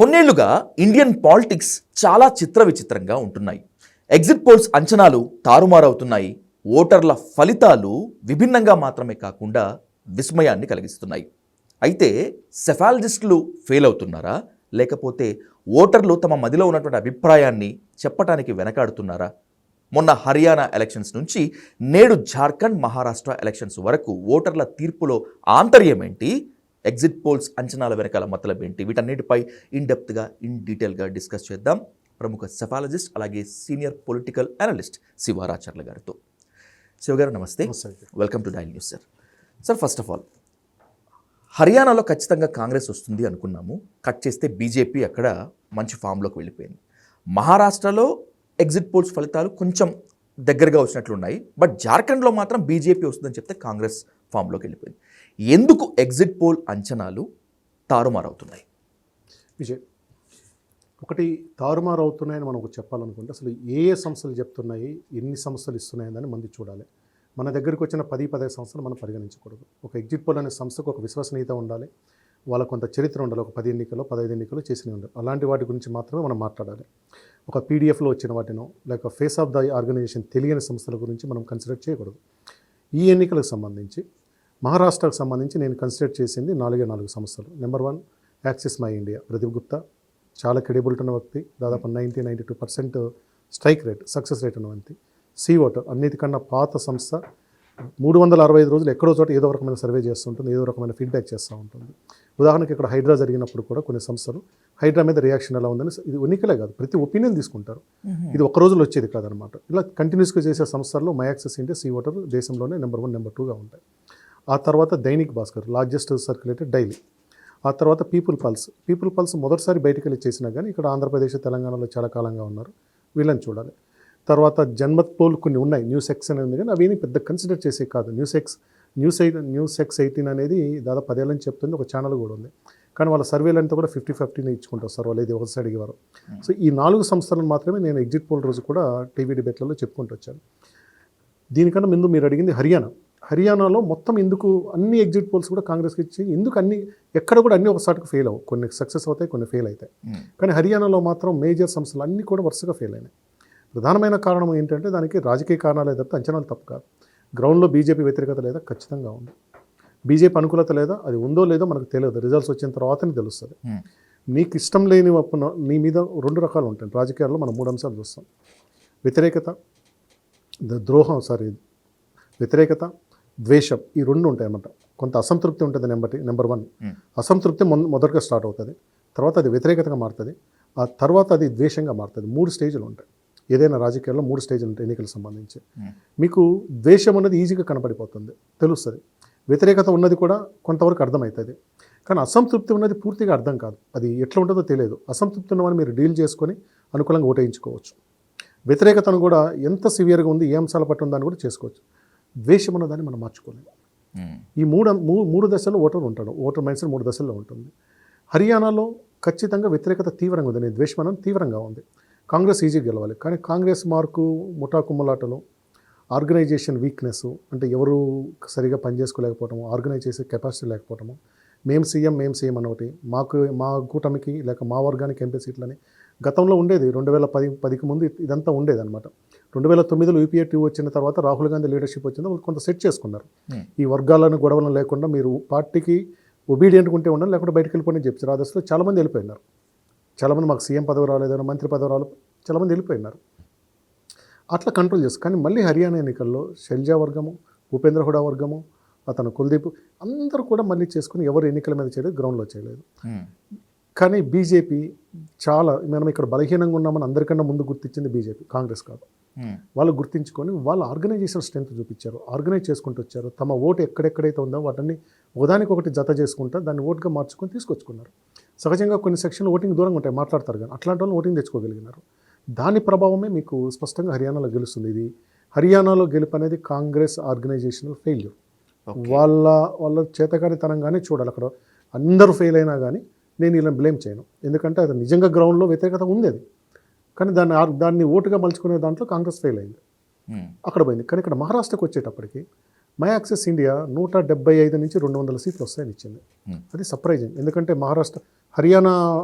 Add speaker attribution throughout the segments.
Speaker 1: కొన్నేళ్లుగా Indian politics చాలా విచిత్రంగా ఉంటున్నాయి. ఎగ్జిట్ పోల్స్ అంచనాలు తారుమారవుతున్నాయి. ఓటర్ల ఫలితాలు విభిన్నంగా మాత్రమే కాకుండా విస్మయాన్ని కలిగిస్తున్నాయి. అయితే సెఫాలజిస్టులు ఫెయిల్ అవుతున్నారా, లేకపోతే ఓటర్లు తమ మదిలో ఉన్నటువంటి అభిప్రాయాన్ని చెప్పటానికి వెనకాడుతున్నారా? మొన్న హర్యానా ఎలక్షన్స్ నుంచి నేడు జార్ఖండ్, మహారాష్ట్ర ఎలక్షన్స్ వరకు ఓటర్ల తీర్పులో ఆంతర్యం ఏంటి, ఎగ్జిట్ పోల్స్ అంచనాల వెనకాల మతలబ్ ఏంటి, వీటన్నిటిపై ఇన్ డీటెయిల్గా డిస్కస్ చేద్దాం ప్రముఖ సెఫాలజిస్ట్ అలాగే సీనియర్ పొలిటికల్ అనలిస్ట్ శివారాచర్ల గారితో. శివ గారు నమస్తే, welcome to dial news. Sir first of all, హర్యానాలో ఖచ్చితంగా కాంగ్రెస్ వస్తుంది అనుకున్నాము. కట్ చేస్తే బీజేపీ అక్కడ మంచి ఫామ్లోకి వెళ్ళిపోయింది. మహారాష్ట్రలో ఎగ్జిట్ పోల్స్ ఫలితాలు కొంచెం దగ్గరగా వచ్చినట్లున్నాయి. బట్ జార్ఖండ్లో మాత్రం బీజేపీ వస్తుందని చెప్తే కాంగ్రెస్ ఫామ్లోకి వెళ్ళిపోయింది. ఎందుకు ఎగ్జిట్ పోల్ అంచనాలు తారుమారవుతున్నాయి?
Speaker 2: విజయ్, ఒకటి తారుమారు అవుతున్నాయని మనం ఒకటి చెప్పాలనుకుంటే అసలు ఏ సంస్థలు చెప్తున్నాయి, ఎన్ని సంస్థలు ఇస్తున్నాయని మంది చూడాలి. మన దగ్గరికి వచ్చిన 10-15 సంస్థలు మనం పరిగణించకూడదు. ఒక ఎగ్జిట్ పోల్ అనే సంస్థకు ఒక విశ్వసనీయత ఉండాలి, వాళ్ళ కొంత చరిత్ర ఉండాలి. ఒక 10 ఎన్నికల్లో 15 ఎన్నికల్లో చేసినవి ఉండాలి. అలాంటి వాటి గురించి మాత్రమే మనం మాట్లాడాలి. ఒక పీడిఎఫ్లో వచ్చిన వాటినో లేక ఫేస్ ఆఫ్ ద ఆర్గనైజేషన్ తెలియని సంస్థల గురించి మనం కన్సిడర్ చేయకూడదు. ఈ ఎన్నికలకు సంబంధించి మహారాష్ట్రకు సంబంధించి నేను కన్సిడర్ చేసింది 4 సంస్థలు. Number 1 axis my India, Pradeep Gupta చాలా క్రెడిబిలిటీ ఉన్న వ్యక్తి, దాదాపు 90-92% స్ట్రైక్ రేట్, సక్సెస్ రేట్ ఉన్న వ్యక్తి. సీ ఓటర్ అన్నిటికన్నా పాత సంస్థ, 365 రోజులు ఎక్కడో చోట ఏదో రకమైన సర్వే చేస్తుంటుంది, ఏదో రకమైన ఫీడ్బ్యాక్ చేస్తూ ఉంటుంది. ఉదాహరణకి ఇక్కడ హైడ్రా జరిగినప్పుడు కూడా కొన్ని సంస్థలు హైడ్రా మీద రియాక్షన్ ఎలా ఉందని, ఇది ఎన్నికలే కాదు ప్రతి ఒపీనియన్ తీసుకుంటారు. ఇది ఒక్క రోజులో వచ్చేది కాదనమాట. ఇలా కంటిన్యూస్గా చేసే సంస్థల్లో my axis India, C voter దేశంలోనే నెంబర్ 1, నెంబర్ 2గా ఉంటాయి. ఆ తర్వాత Dainik Bhaskar, largest circulated daily. ఆ తర్వాత పీపుల్ పల్స్ మొదటిసారి బయటికి వెళ్ళి చేసినా కానీ ఇక్కడ ఆంధ్రప్రదేశ్, తెలంగాణలో చాలా కాలంగా ఉన్నారు, వీళ్ళని చూడాలి. తర్వాత జన్మత్ పోల్ కొన్ని ఉన్నాయి, న్యూస్ ఎక్స్ అనేది ఉంది, కానీ అవి పెద్ద కన్సిడర్ చేసే కాదు. న్యూస్ ఎక్స్ 18 అనేది దాదాపు 10 ఏళ్ళ నుంచి చెప్తుంది, ఒక ఛానల్ కూడా ఉంది. కానీ వాళ్ళ సర్వేలు అంతా కూడా 50-50 ఇచ్చుకుంటారు సార్, వాళ్ళు ఏది ఒక సైడ్ ఇవ్వరు. సో ఈ 4 సంస్థలను మాత్రమే నేను ఎగ్జిట్ పోల్ రోజు కూడా టీవీ డిబేట్లలో చెప్పుకుంటూ వచ్చాను. దీనికన్నా ముందు మీరు అడిగింది హర్యానాలో మొత్తం ఎందుకు అన్ని ఎగ్జిట్ పోల్స్ కూడా కాంగ్రెస్కి ఇచ్చి, ఎందుకు అన్ని ఎక్కడ కూడా అన్ని ఒకసారికి ఫెయిల్ అవ్వవు, కొన్ని సక్సెస్ అవుతాయి, కొన్ని ఫెయిల్ అవుతాయి. కానీ హర్యానాలో మాత్రం మేజర్ సంస్థలు అన్నీ కూడా వరుసగా ఫెయిల్ అయినాయి. ప్రధానమైన కారణం ఏంటంటే దానికి రాజకీయ కారణాలే తప్ప అంచనాలు తప్పు కాదు. గ్రౌండ్లో బీజేపీ వ్యతిరేకత లేదా, ఖచ్చితంగా ఉంది. బీజేపీ అనుకూలత లేదా, అది ఉందో లేదో మనకు తెలియదు, రిజల్ట్స్ వచ్చిన తర్వాతనే తెలుస్తుంది. నీకు ఇష్టం లేని నీ మీద 2 రకాలు ఉంటాయి రాజకీయాల్లో. మనం 3 అంశాలు చూస్తాం: వ్యతిరేకత, వ్యతిరేకత, ద్వేషం. ఈ 2 ఉంటాయి అన్నమాట. కొంత అసంతృప్తి ఉంటుంది. నెంబర్ 1 అసంతృప్తి మొదటగా స్టార్ట్ అవుతుంది, తర్వాత అది వ్యతిరేకతగా మారుతుంది, ఆ తర్వాత అది ద్వేషంగా మారుతుంది. 3 స్టేజ్లు ఉంటాయి ఏదైనా రాజకీయాల్లో, 3 స్టేజ్లు ఉంటాయి ఎన్నికలకు సంబంధించి. మీకు ద్వేషం అనేది ఈజీగా కనపడిపోతుంది, తెలుస్తుంది. వ్యతిరేకత ఉన్నది కూడా కొంతవరకు అర్థమవుతుంది. కానీ అసంతృప్తి ఉన్నది పూర్తిగా అర్థం కాదు, అది ఎట్లా ఉంటుందో తెలియదు. అసంతృప్తి ఉన్నవని మీరు డీల్ చేసుకొని అనుకూలంగా ఓటేయించుకోవచ్చు. వ్యతిరేకతను కూడా ఎంత సివియర్గా ఉంది, ఏ అంశాల పట్టు ఉందని కూడా చేసుకోవచ్చు. ద్వేషం ఉన్నదాన్ని మనం మార్చుకోలేము. ఈ మూడు దశల్లో ఓటర్ మైండ్ సెట్ 3 దశల్లో ఉంటుంది. హర్యానాలో ఖచ్చితంగా వ్యతిరేకత తీవ్రంగా ఉంది, ద్వేషం అనేది తీవ్రంగా ఉంది. కాంగ్రెస్ ఈజీగా గెలవాలి, కానీ కాంగ్రెస్ మార్కు ముఠా కుమ్మలాటలు, ఆర్గనైజేషన్ వీక్నెస్, అంటే ఎవరు సరిగా పనిచేసుకోలేకపోవటము, ఆర్గనైజ్ చేసే కెపాసిటీ లేకపోవటము, మేము సీఎం అని ఒకటి, మా కూటమికి లేక మా వర్గానికి ఎంపీ సీట్లని గతంలో ఉండేది. 2010కి ముందు ఇదంతా ఉండేది అనమాట. 2009లో యూపీఏ 2 వచ్చిన తర్వాత రాహుల్ గాంధీ లీడర్షిప్ వచ్చింది, వాళ్ళు కొంత సెట్ చేసుకున్నారు. ఈ వర్గాలను గొడవలను లేకుండా మీరు పార్టీకి ఒబీడియంట్గా ఉంటే ఉండాలి, లేకుంటే బయటకు వెళ్ళిపోయిన చెప్పారు. ఆ దశలో చాలామంది వెళ్ళిపోయినారు. చాలామంది మాకు సీఎం పదవి రాలేదనో, మంత్రి పదవి రాలేదు, చాలామంది వెళ్ళిపోయినారు. అట్లా కంట్రోల్ చేస్తారు. కానీ మళ్ళీ హర్యానా ఎన్నికల్లో శైలజా వర్గము, ఉపేంద్ర హుడా వర్గము, అతను కుల్దీప్ అందరూ కూడా మళ్ళీ చేసుకుని ఎవరు ఎన్నికల మీద చేయలేదు, గ్రౌండ్లో చేయలేదు. కానీ బీజేపీ మనం ఇక్కడ బలహీనంగా ఉన్నామని అందరికన్నా ముందు గుర్తించింది బీజేపీ, కాంగ్రెస్ కాదు. వాళ్ళు గుర్తించుకొని వాళ్ళ ఆర్గనైజేషన్ స్ట్రెంత్ చూపించారు, ఆర్గనైజ్ చేసుకుంటూ వచ్చారు. తమ ఓటు ఎక్కడెక్కడైతే ఉందో వాటిని ఒకదానికొకటి జత చేసుకుంటూ దాన్ని ఓటుగా మార్చుకొని తీసుకొచ్చుకున్నారు. సహజంగా కొన్ని సెక్షన్లు ఓటింగ్ దూరంగా ఉంటాయి, మాట్లాడతారు, కానీ అట్లాంటి వాళ్ళు ఓటింగ్ తెచ్చుకోగలిగినారు. దాని ప్రభావమే మీకు స్పష్టంగా హర్యానాలో గెలుస్తుంది. ఇది హర్యానాలో గెలుపు అనేది కాంగ్రెస్ ఆర్గనైజేషనల్ ఫెయిల్యూర్. వాళ్ళ చేతకానితనంగానే చూడాలి. అక్కడ అందరూ ఫెయిల్ అయినా కానీ నేను ఇలా బ్లేమ్ చేయను, ఎందుకంటే అది నిజంగా గ్రౌండ్లో వ్యతిరేకత ఉంది. అది కానీ దాన్ని ఓటుగా మలుచుకునే దాంట్లో కాంగ్రెస్ ఫెయిల్ అయింది, అక్కడ పోయింది. కానీ ఇక్కడ మహారాష్ట్రకు వచ్చేటప్పటికి మై యాక్సెస్ ఇండియా 175 నుంచి 200 సీట్లు వస్తాయని ఇచ్చింది. అది సర్ప్రైజింగ్, ఎందుకంటే మహారాష్ట్ర హర్యానా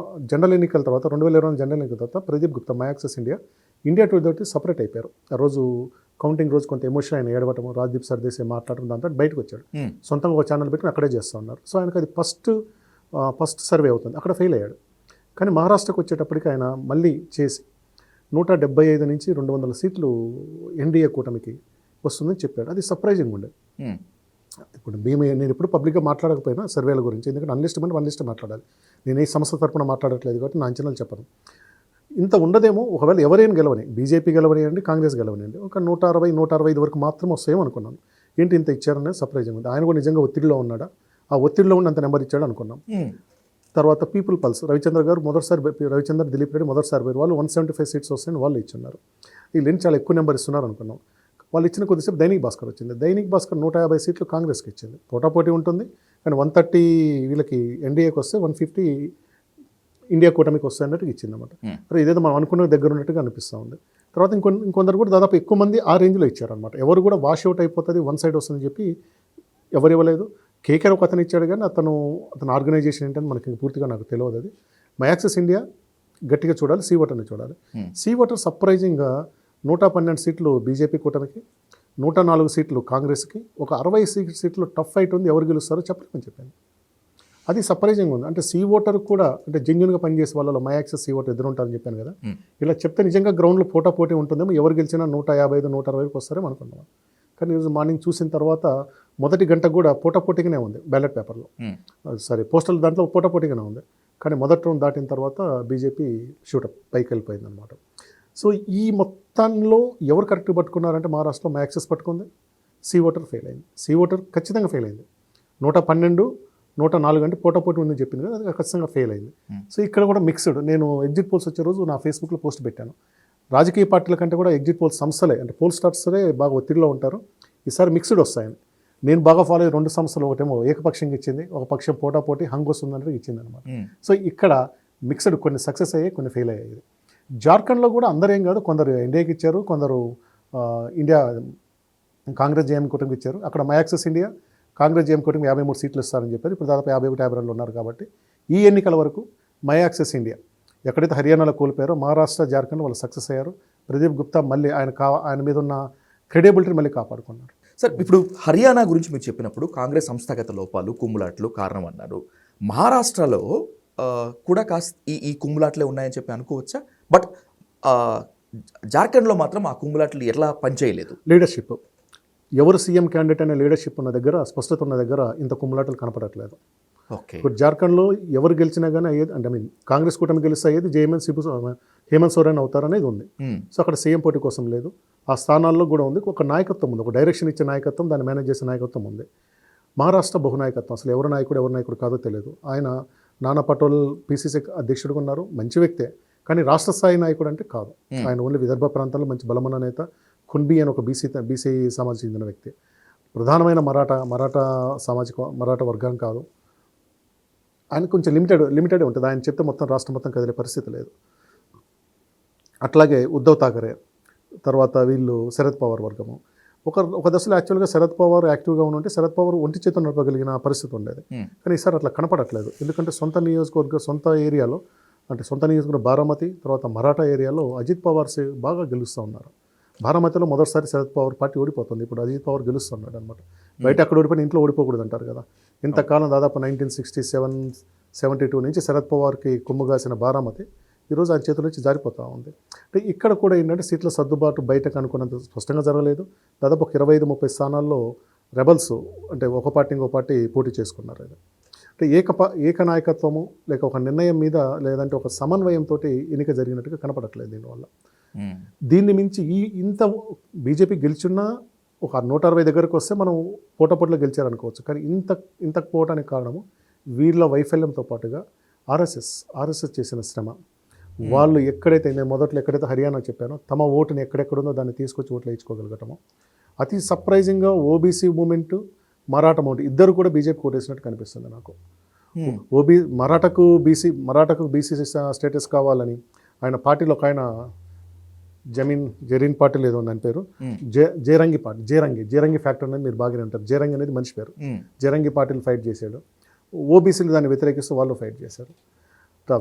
Speaker 2: జనరల్ ఎన్నికల తర్వాత 2020 జనరల్ ఎన్నికల తర్వాత Pradeep Gupta my axis India to తోటి సపరేట్ అయిపోయారు. ఆ రోజు కౌంటింగ్ రోజు కొంత ఎమోషన్ ఆయన ఏడవటము, రాజ్దీప్ సర్దేశాయ్ మాట్లాడటం, దాంతో బయటకు వచ్చాడు. సొంతంగా ఒక ఛానల్ పెట్టుకుని అక్కడే చేస్తూ ఉన్నారు. సో ఆయనకు అది ఫస్ట్ సర్వే అవుతుంది, అక్కడ ఫెయిల్ అయ్యాడు. కానీ మహారాష్ట్రకు వచ్చేటప్పటికి ఆయన మళ్ళీ చేసి 175 నుంచి 200 సీట్లు ఎన్డీఏ కూటమికి వస్తుందని చెప్పాడు. అది సర్ప్రైజింగ్ ఉండే. ఇప్పుడు నేను ఎప్పుడు పబ్లిక్గా మాట్లాడకపోయినా సర్వేల గురించి, ఎందుకంటే అన్లిస్ట్ మాట్లాడాలి. నేను ఈ సంస్థ తరపున మాట్లాడట్లేదు కాబట్టి నా అంచనాలు చెప్పను. ఇంత ఉండదేమో, ఒకవేళ ఎవరైనా గెలవని, బీజేపీ గెలవనియండి, కాంగ్రెస్ గెలవనియండి, ఒక 160-165 వరకు మాత్రం వస్తాయేమో అనుకున్నాను. ఏంటి ఇంత ఇచ్చారనేది సర్ప్రైజింగ్ ఉంది. ఆయన కూడా నిజంగా ఒత్తిడిలో ఉన్నాడా, ఆ ఒత్తిడిలో ఉండి అంత నెంబర్ ఇచ్చాడు అనుకున్నాం. తర్వాత పీపుల్ పల్స్ రవిచంద్ర గారు దిలీప్ రెడ్డి మొదటిసారి పోయారు. వాళ్ళు 175 సీట్స్ వస్తాయని వాళ్ళు ఇచ్చున్నారు. వీళ్ళు చాలా ఎక్కువ నెంబర్ ఇస్తున్నారు అనుకున్నాం. వాళ్ళు ఇచ్చిన కొద్దిసేపు దైనిక్ భాస్కర్ వచ్చింది. దైనిక్ భాస్కర్ 150 సీట్లు కాంగ్రెస్కి ఇచ్చింది. పోటాపోటీ ఉంటుంది, కానీ 130 వీళ్ళకి ఎన్డీఏకి వస్తే 150 ఇండియా కూటమికి వస్తాయి అన్నట్టుగా ఇచ్చింది అనమాట. మరి ఇదేదో మనం అనుకున్న దగ్గర ఉన్నట్టుగా అనిపిస్తూ ఉంది. తర్వాత ఇంకొందరు కూడా దాదాపు ఎక్కువ మంది ఆ రేంజ్లో ఇచ్చారనమాట. ఎవరు కూడా వాష్ అవుట్ అయిపోతుంది, వన్ సైడ్ వస్తుందని చెప్పి ఎవరు ఇవ్వలేదు. కేకేఆర్ ఒక అతను ఇచ్చాడు, కానీ అతను ఆర్గనైజేషన్ ఏంటని మనకి పూర్తిగా నాకు తెలియదు. అది మై యాక్సెస్ ఇండియా గట్టిగా చూడాలి, సీ ఓటర్ని చూడాలి. సీ ఓటర్ సర్ప్రైజింగ్గా 112 సీట్లు బీజేపీ కూటమికి, 104 సీట్లు కాంగ్రెస్కి, ఒక 60 సీట్లు టఫ్ ఫైట్ ఉంది. ఎవరు గెలుస్తారో చెప్పలేమని చెప్పాను. అది సర్ప్రైజింగ్ ఉంది. అంటే సీ ఓటర్ కూడా, అంటే జెన్యున్గా పనిచేసే వాళ్ళలో మై యాక్సెస్ సీ ఓటర్ ఎదురు ఉంటారని చెప్పాను కదా. ఇలా చెప్తే నిజంగా గ్రౌండ్లో పోటీ ఉంటుందేమో, ఎవరు గెలిచినా 155-160 వస్తారేమో అనుకున్నాం. కానీ ఈరోజు మార్నింగ్ చూసిన తర్వాత మొదటి గంట కూడా పోటాపోటీగానే ఉంది బ్యాలెట్ పేపర్లో, పోస్టల్ దాంట్లో పోటాపోటీగానే ఉంది. కానీ మొదటి రౌండ్ దాటిన తర్వాత బీజేపీ షూటప్ పైకి వెళ్ళిపోయింది అనమాట. సో ఈ మొత్తంలో ఎవరు కరెక్ట్గా పట్టుకున్నారంటే మహారాష్ట్రలో మై యాక్సెస్ పట్టుకుంది, సీ ఓటర్ ఫెయిల్ అయింది. సీ ఓటర్ ఖచ్చితంగా ఫెయిల్ అయింది. 112, 104 అంటే పోటాపోటీ ఉందని చెప్పింది కదా, అది ఖచ్చితంగా ఫెయిల్ అయింది. సో ఇక్కడ కూడా మిక్స్డ్. నేను ఎగ్జిట్ పోల్స్ వచ్చే రోజు నా ఫేస్బుక్లో పోస్ట్ పెట్టాను. రాజకీయ పార్టీల కంటే కూడా ఎగ్జిట్ పోల్స్ సంస్థలే, అంటే పోల్ స్టార్ట్సరే బాగా ఒత్తిడిలో ఉంటారు. ఈసారి మిక్స్డ్ వస్తాయని నేను బాగా ఫాలో అయ్యే 2 సంస్థలు, ఒకటేమో ఏకపక్షంగా ఇచ్చింది, ఒక పక్షం పోటాపోటీ హంగ్ వస్తుందంటే ఇచ్చింది అనమాట. సో ఇక్కడ మిక్స్డ్, కొన్ని సక్సెస్ అయ్యాయి, కొన్ని ఫెయిల్ అయ్యాయి. జార్ఖండ్లో కూడా అందరేం కాదు, కొందరు ఎన్డీఏకి ఇచ్చారు, కొందరు ఇండియా కాంగ్రెస్ జేఎం కూటమికి ఇచ్చారు. అక్కడ my axis India Congress JM కూటమికి 53 సీట్లు ఇస్తారని చెప్పారు. ఇప్పుడు దాదాపు 51-52 ఉన్నారు. కాబట్టి ఈ ఎన్నికల వరకు మై యాక్సెస్ ఇండియా ఎక్కడైతే హర్యానాలో కోల్పోయారో, మహారాష్ట్ర, జార్ఖండ్ వాళ్ళు సక్సెస్ అయ్యారు. ప్రదీప్ గుప్తా మళ్ళీ ఆయన మీద ఉన్న క్రెడిబిలిటీని మళ్ళీ కాపాడుకున్నారు.
Speaker 1: సార్, ఇప్పుడు హర్యానా గురించి మీరు చెప్పినప్పుడు కాంగ్రెస్ సంస్థాగత లోపాలు, కుమ్ములాట్లు కారణం అన్నారు. మహారాష్ట్రలో కూడా కాస్త ఈ కుమ్ములాట్లే ఉన్నాయని చెప్పి అనుకోవచ్చా? బట్ జార్ఖండ్లో మాత్రం ఆ కుమ్ములాట్లు ఎట్లా పనిచేయలేదు.
Speaker 2: లీడర్షిప్, ఎవరు సీఎం క్యాండిడేట్ అనే లీడర్షిప్ ఉన్న దగ్గర, స్పష్టత ఉన్న దగ్గర ఇంత కుమ్ములాటలు కనపడట్లేదు.
Speaker 1: ఓకే,
Speaker 2: ఇప్పుడు జార్ఖండ్లో ఎవరు గెలిచినా కానీ అయ్యేది, అంటే కాంగ్రెస్ కూటమి గెలిస్తే అయ్యేది హేమంత్ సోరెన్ అవుతారనేది ఉంది. సో అక్కడ సీఎం పోటీ కోసం లేదు. ఆ స్థానాల్లో కూడా ఉంది, ఒక నాయకత్వం ఉంది, ఒక డైరెక్షన్ ఇచ్చే నాయకత్వం, దాన్ని మేనేజ్ చేసే నాయకత్వం ఉంది. మహారాష్ట్ర బహునాయకత్వం, అసలు ఎవరు నాయకుడు కాదో తెలియదు. ఆయన నానా పటోల్ పీసీసీ అధ్యక్షుడుగా ఉన్నారు, మంచి వ్యక్తే, కానీ రాష్ట్ర స్థాయి నాయకుడు అంటే కాదు. ఆయన ఓన్లీ విదర్భ ప్రాంతాల్లో మంచి బలమైన నేత. ఖున్బీ అని ఒక బీసీ సమాజం చెందిన వ్యక్తి, ప్రధానమైన మరాఠా వర్గం కాదు. ఆయన కొంచెం లిమిటెడ్ ఉంటుంది. ఆయన చెప్తే మొత్తం రాష్ట్రం మొత్తం కదిలే పరిస్థితి లేదు. అట్లాగే ఉద్ధవ్ ఠాకరే, తర్వాత వీళ్ళు శరద్ పవార్ వర్గము. ఒక దశలో యాక్చువల్గా శరద్ పవార్ యాక్టివ్గా ఉంటే శరద్ పవార్ ఒంటి చేతులు నడపగలిగిన పరిస్థితి ఉండేది. కానీ ఈసారి అట్లా కనపడట్లేదు. ఎందుకంటే సొంత ఏరియాలో, అంటే సొంత నియోజకవర్గం బారామతి, తర్వాత మరాఠా ఏరియాలో అజిత్ పవార్ బాగా గెలుస్తూ ఉన్నారు. బారామతిలో మొదటిసారి శరద్ పవార్ పార్టీ ఓడిపోతుంది, ఇప్పుడు అజిత్ పవార్ గెలుస్తున్నాడు అనమాట. బయట అక్కడ ఓడిపోయిన ఇంట్లో ఓడిపోకూడదు అంటారు కదా. ఇంతకాలం దాదాపు 1967-72 నుంచి శరద్ పవార్కి కొమ్ముగాసిన బారామతి ఈరోజు ఆయన చేతుల నుంచి జారిపోతూ ఉంది. అంటే ఇక్కడ కూడా ఏంటంటే సీట్ల సర్దుబాటు బయటకు అనుకున్నంత స్పష్టంగా జరగలేదు. దాదాపు ఒక 25-30 స్థానాల్లో రెబల్స్, అంటే ఒక పార్టీ ఇంకో పార్టీ పోటీ చేసుకున్నారు. అంటే ఏక నాయకత్వము, లేక ఒక నిర్ణయం మీద, లేదంటే ఒక సమన్వయంతో ఎన్నిక జరిగినట్టుగా కనపడట్లేదు. దీనివల్ల దీన్ని మించి ఇంత బీజేపీ గెలిచున్నా ఒక 160 దగ్గరకు వస్తే మనం పోటాపోటీలో గెలిచారనుకోవచ్చు. కానీ ఇంత పోవటానికి కారణము వీళ్ళ వైఫల్యంతో పాటుగా ఆర్ఎస్ఎస్ చేసిన శ్రమ. వాళ్ళు నేను మొదట్లో ఎక్కడైతే హర్యానా చెప్పానో, తమ ఓటుని ఎక్కడెక్కడుందో దాన్ని తీసుకొచ్చి ఓట్లు వేయించుకోగలగటము. అతి సర్ప్రైజింగ్గా ఓబీసీ మూమెంట్, మరాఠా మూమెంట్ ఇద్దరు కూడా బీజేపీ కోటేసినట్టు కనిపిస్తుంది నాకు. మరాఠాకు బీసీ స్టేటస్ కావాలని ఆయన పార్టీలో ఒక ఆయన జరీన్ పాటిల్ ఏదో ఉంది ఆయన పేరు, జేరంగి ఫ్యాక్టర్ అనేది మీరు బాగానే అంటారు. జేరంగి అనేది మనిషి పేరు. జేరంగి పాటిల్ ఫైట్ చేశాడు. ఓబీసీలు దాన్ని వ్యతిరేకిస్తూ వాళ్ళు ఫైట్ చేశారు.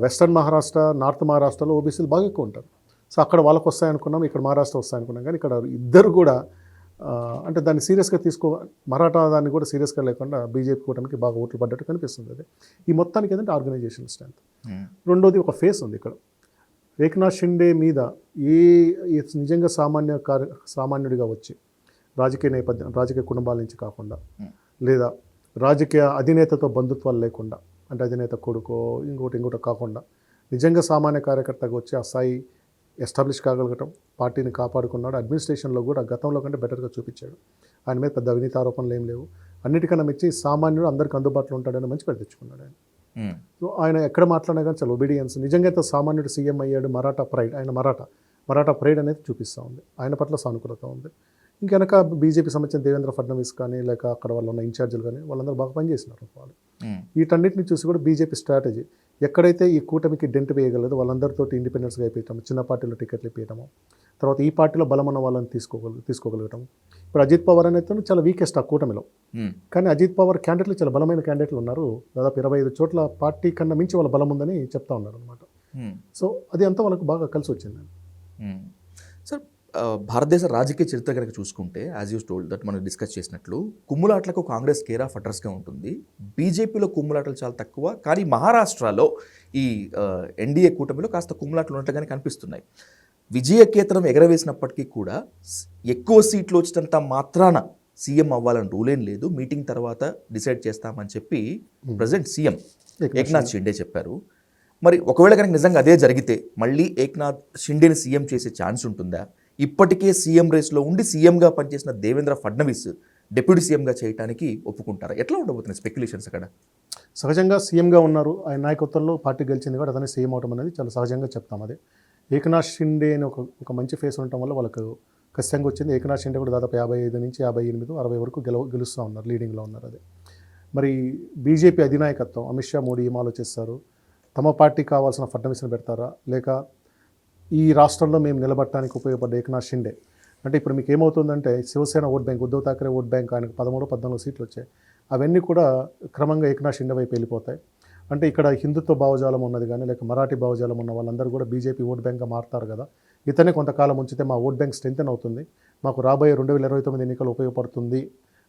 Speaker 2: వెస్టర్న్ మహారాష్ట్ర, నార్త్ మహారాష్ట్రలో ఓబీసీలు బాగా ఎక్కువ ఉంటారు. సో అక్కడ వాళ్ళకి వస్తాయనుకున్నాం, ఇక్కడ మహారాష్ట్ర వస్తాయనుకున్నాం. కానీ ఇక్కడ ఇద్దరు కూడా అంటే దాన్ని సీరియస్గా మరాఠా దాన్ని కూడా సీరియస్గా లేకుండా బీజేపీ కూటమికి బాగా ఓట్లు పడ్డట్టు కనిపిస్తుంది. అది ఈ మొత్తానికి ఏంటంటే ఆర్గనైజేషన్ స్ట్రెంత్. రెండోది ఒక ఫేస్ ఉంది ఇక్కడ. ఏక్నాథ్ షిండే మీద నిజంగా సామాన్యుడిగా వచ్చి రాజకీయ నేపథ్యం, రాజకీయ కుటుంబాల నుంచి కాకుండా, లేదా రాజకీయ అధినేతతో బంధుత్వాలు లేకుండా, అంటే అధినేత కొడుకో ఇంకోటి కాకుండా నిజంగా సామాన్య కార్యకర్తగా వచ్చి ఆ స్థాయి ఎస్టాబ్లిష్ కాగలగటం, పార్టీని కాపాడుకున్నాడు. అడ్మినిస్ట్రేషన్లో కూడా గతంలో కంటే బెటర్గా చూపించాడు. ఆయన మీద పెద్ద అవినీతి ఆరోపణలు ఏం లేవు. అన్నిటికన్నా మెచ్చి సామాన్యుడు అందరికీ అందుబాటులో ఉంటాడని మంచి పేరు తెచ్చుకున్నాడు ఆయన. సో ఆయన ఎక్కడ మాట్లాడినా కానీ చాలా ఒబీడియన్స్, నిజంగా అయితే సామాన్యుడు సీఎం అయ్యాడు, మరాఠా ప్రైడ్, ఆయన మరాఠా ప్రైడ్ అనేది చూపిస్తూ ఉంది. ఆయన పట్ల సానుకూలత ఉంది. ఇంకెనక బీజేపీ సంబంధించిన దేవేంద్ర ఫడ్నవీస్ కానీ, లేక అక్కడ వాళ్ళు ఉన్న ఇన్ఛార్జీలు కానీ వాళ్ళందరూ బాగా పనిచేసినారు. వాళ్ళు వీటన్నిటిని చూసి కూడా బీజేపీ స్ట్రాటజీ ఎక్కడైతే ఈ కూటమికి డెంట్ వేయగలదో వాళ్ళందరితో ఇండిపెండెన్స్గా అయిపోయటం, చిన్న పార్టీలో టికెట్లు ఇప్పించడము, తర్వాత ఈ పార్టీలో బలమన్న వాళ్ళని తీసుకోగలగటం. ఇప్పుడు అజిత్ పవార్ అనేది చాలా వీకెస్ట్ ఆ కూటమిలో. కానీ అజిత్ పవార్ క్యాండిడేట్లు చాలా బలమైన క్యాండిడేట్లు ఉన్నారు. దాదాపు 25 చోట్ల పార్టీ కన్నా మించి వాళ్ళ బలం ఉందని చెప్తా ఉన్నారు అనమాట. సో అది అంతా వాళ్ళకు బాగా కలిసి వచ్చింది.
Speaker 1: సార్, భారతదేశ రాజకీయ చరిత్ర కనుక చూసుకుంటే, యాజ్ యూ టోల్డ్ దట్ మనం డిస్కస్ చేసినట్లు, కుమ్ములాట్లకు కాంగ్రెస్ కేర్ ఆఫ్ అడ్రస్గా ఉంటుంది. బీజేపీలో కుమ్ములాటలు చాలా తక్కువ, కానీ మహారాష్ట్రలో ఈ ఎన్డీఏ కూటమిలో కాస్త కుమ్ములాటలు ఉన్నట్టుగానే కనిపిస్తున్నాయి. విజయకేతనం ఎగరవేసినప్పటికీ కూడా ఎక్కువ సీట్లు వచ్చినంత మాత్రాన సీఎం అవ్వాలని రూలేం లేదు, మీటింగ్ తర్వాత డిసైడ్ చేస్తామని చెప్పి ప్రజెంట్ సీఎం ఏక్నాథ్ షిండే చెప్పారు. మరి ఒకవేళ కనుక నిజంగా అదే జరిగితే మళ్ళీ ఏక్నాథ్ షిండేని సీఎం చేసే ఛాన్స్ ఉంటుందా? ఇప్పటికే సీఎం రేస్లో ఉండి సీఎంగా పనిచేసిన దేవేంద్ర ఫడ్నవీస్ డిప్యూటీ సీఎంగా చేయడానికి ఒప్పుకుంటారా? ఎట్లా ఉండబోతున్నాయి స్పెక్యులేషన్స్ అక్కడ?
Speaker 2: సహజంగా సీఎంగా ఉన్నారు, ఆయన నాయకత్వంలో పార్టీ గెలిచింది కూడా అతనే సీఎం అవడం అనేది చాలా సహజంగా చెప్తాం. అదే ఏక్నాథ్ షిండే అని ఒక మంచి ఫేస్ ఉండటం వల్ల వాళ్ళకు ఖచ్చితంగా వచ్చింది. ఏక్నాథ్ షిండే కూడా దాదాపు 55 నుంచి 58, 60 వరకు గెలుస్తూ ఉన్నారు, లీడింగ్లో ఉన్నారు. అదే మరి బీజేపీ అధినాయకత్వం అమిత్ షా, మోడీ ఏం ఆలోచిస్తారు? తమ పార్టీకి కావాల్సిన ఫడ్నవీస్ని పెడతారా, లేక ఈ రాష్ట్రంలో మేము నిలబడటానికి ఉపయోగపడ్డ ఏక్నాథ్ షిండే అంటే ఇప్పుడు మీకు ఏమవుతుందంటే Shiv Sena vote bank, Uddhav Thackeray vote bank, ఆయనకు 13-14 సీట్లు వచ్చాయి. అవన్నీ కూడా క్రమంగా ఏక్నాథ్ షిండే వైపు వెళ్ళిపోతాయి. అంటే ఇక్కడ హిందుత్వ భావజాలం ఉన్నది కానీ, లేక మరాఠీ భావజాలం ఉన్న వాళ్ళందరూ కూడా బీజేపీ ఓట్ బ్యాంక్గా మారుతారు కదా. ఇతనే కొంతకాలం ఉంచితే మా ఓట్ బ్యాంక్ స్ట్రెంథెన్ అవుతుంది, మాకు రాబోయే 2029 ఎన్నికలు ఉపయోగపడుతుంది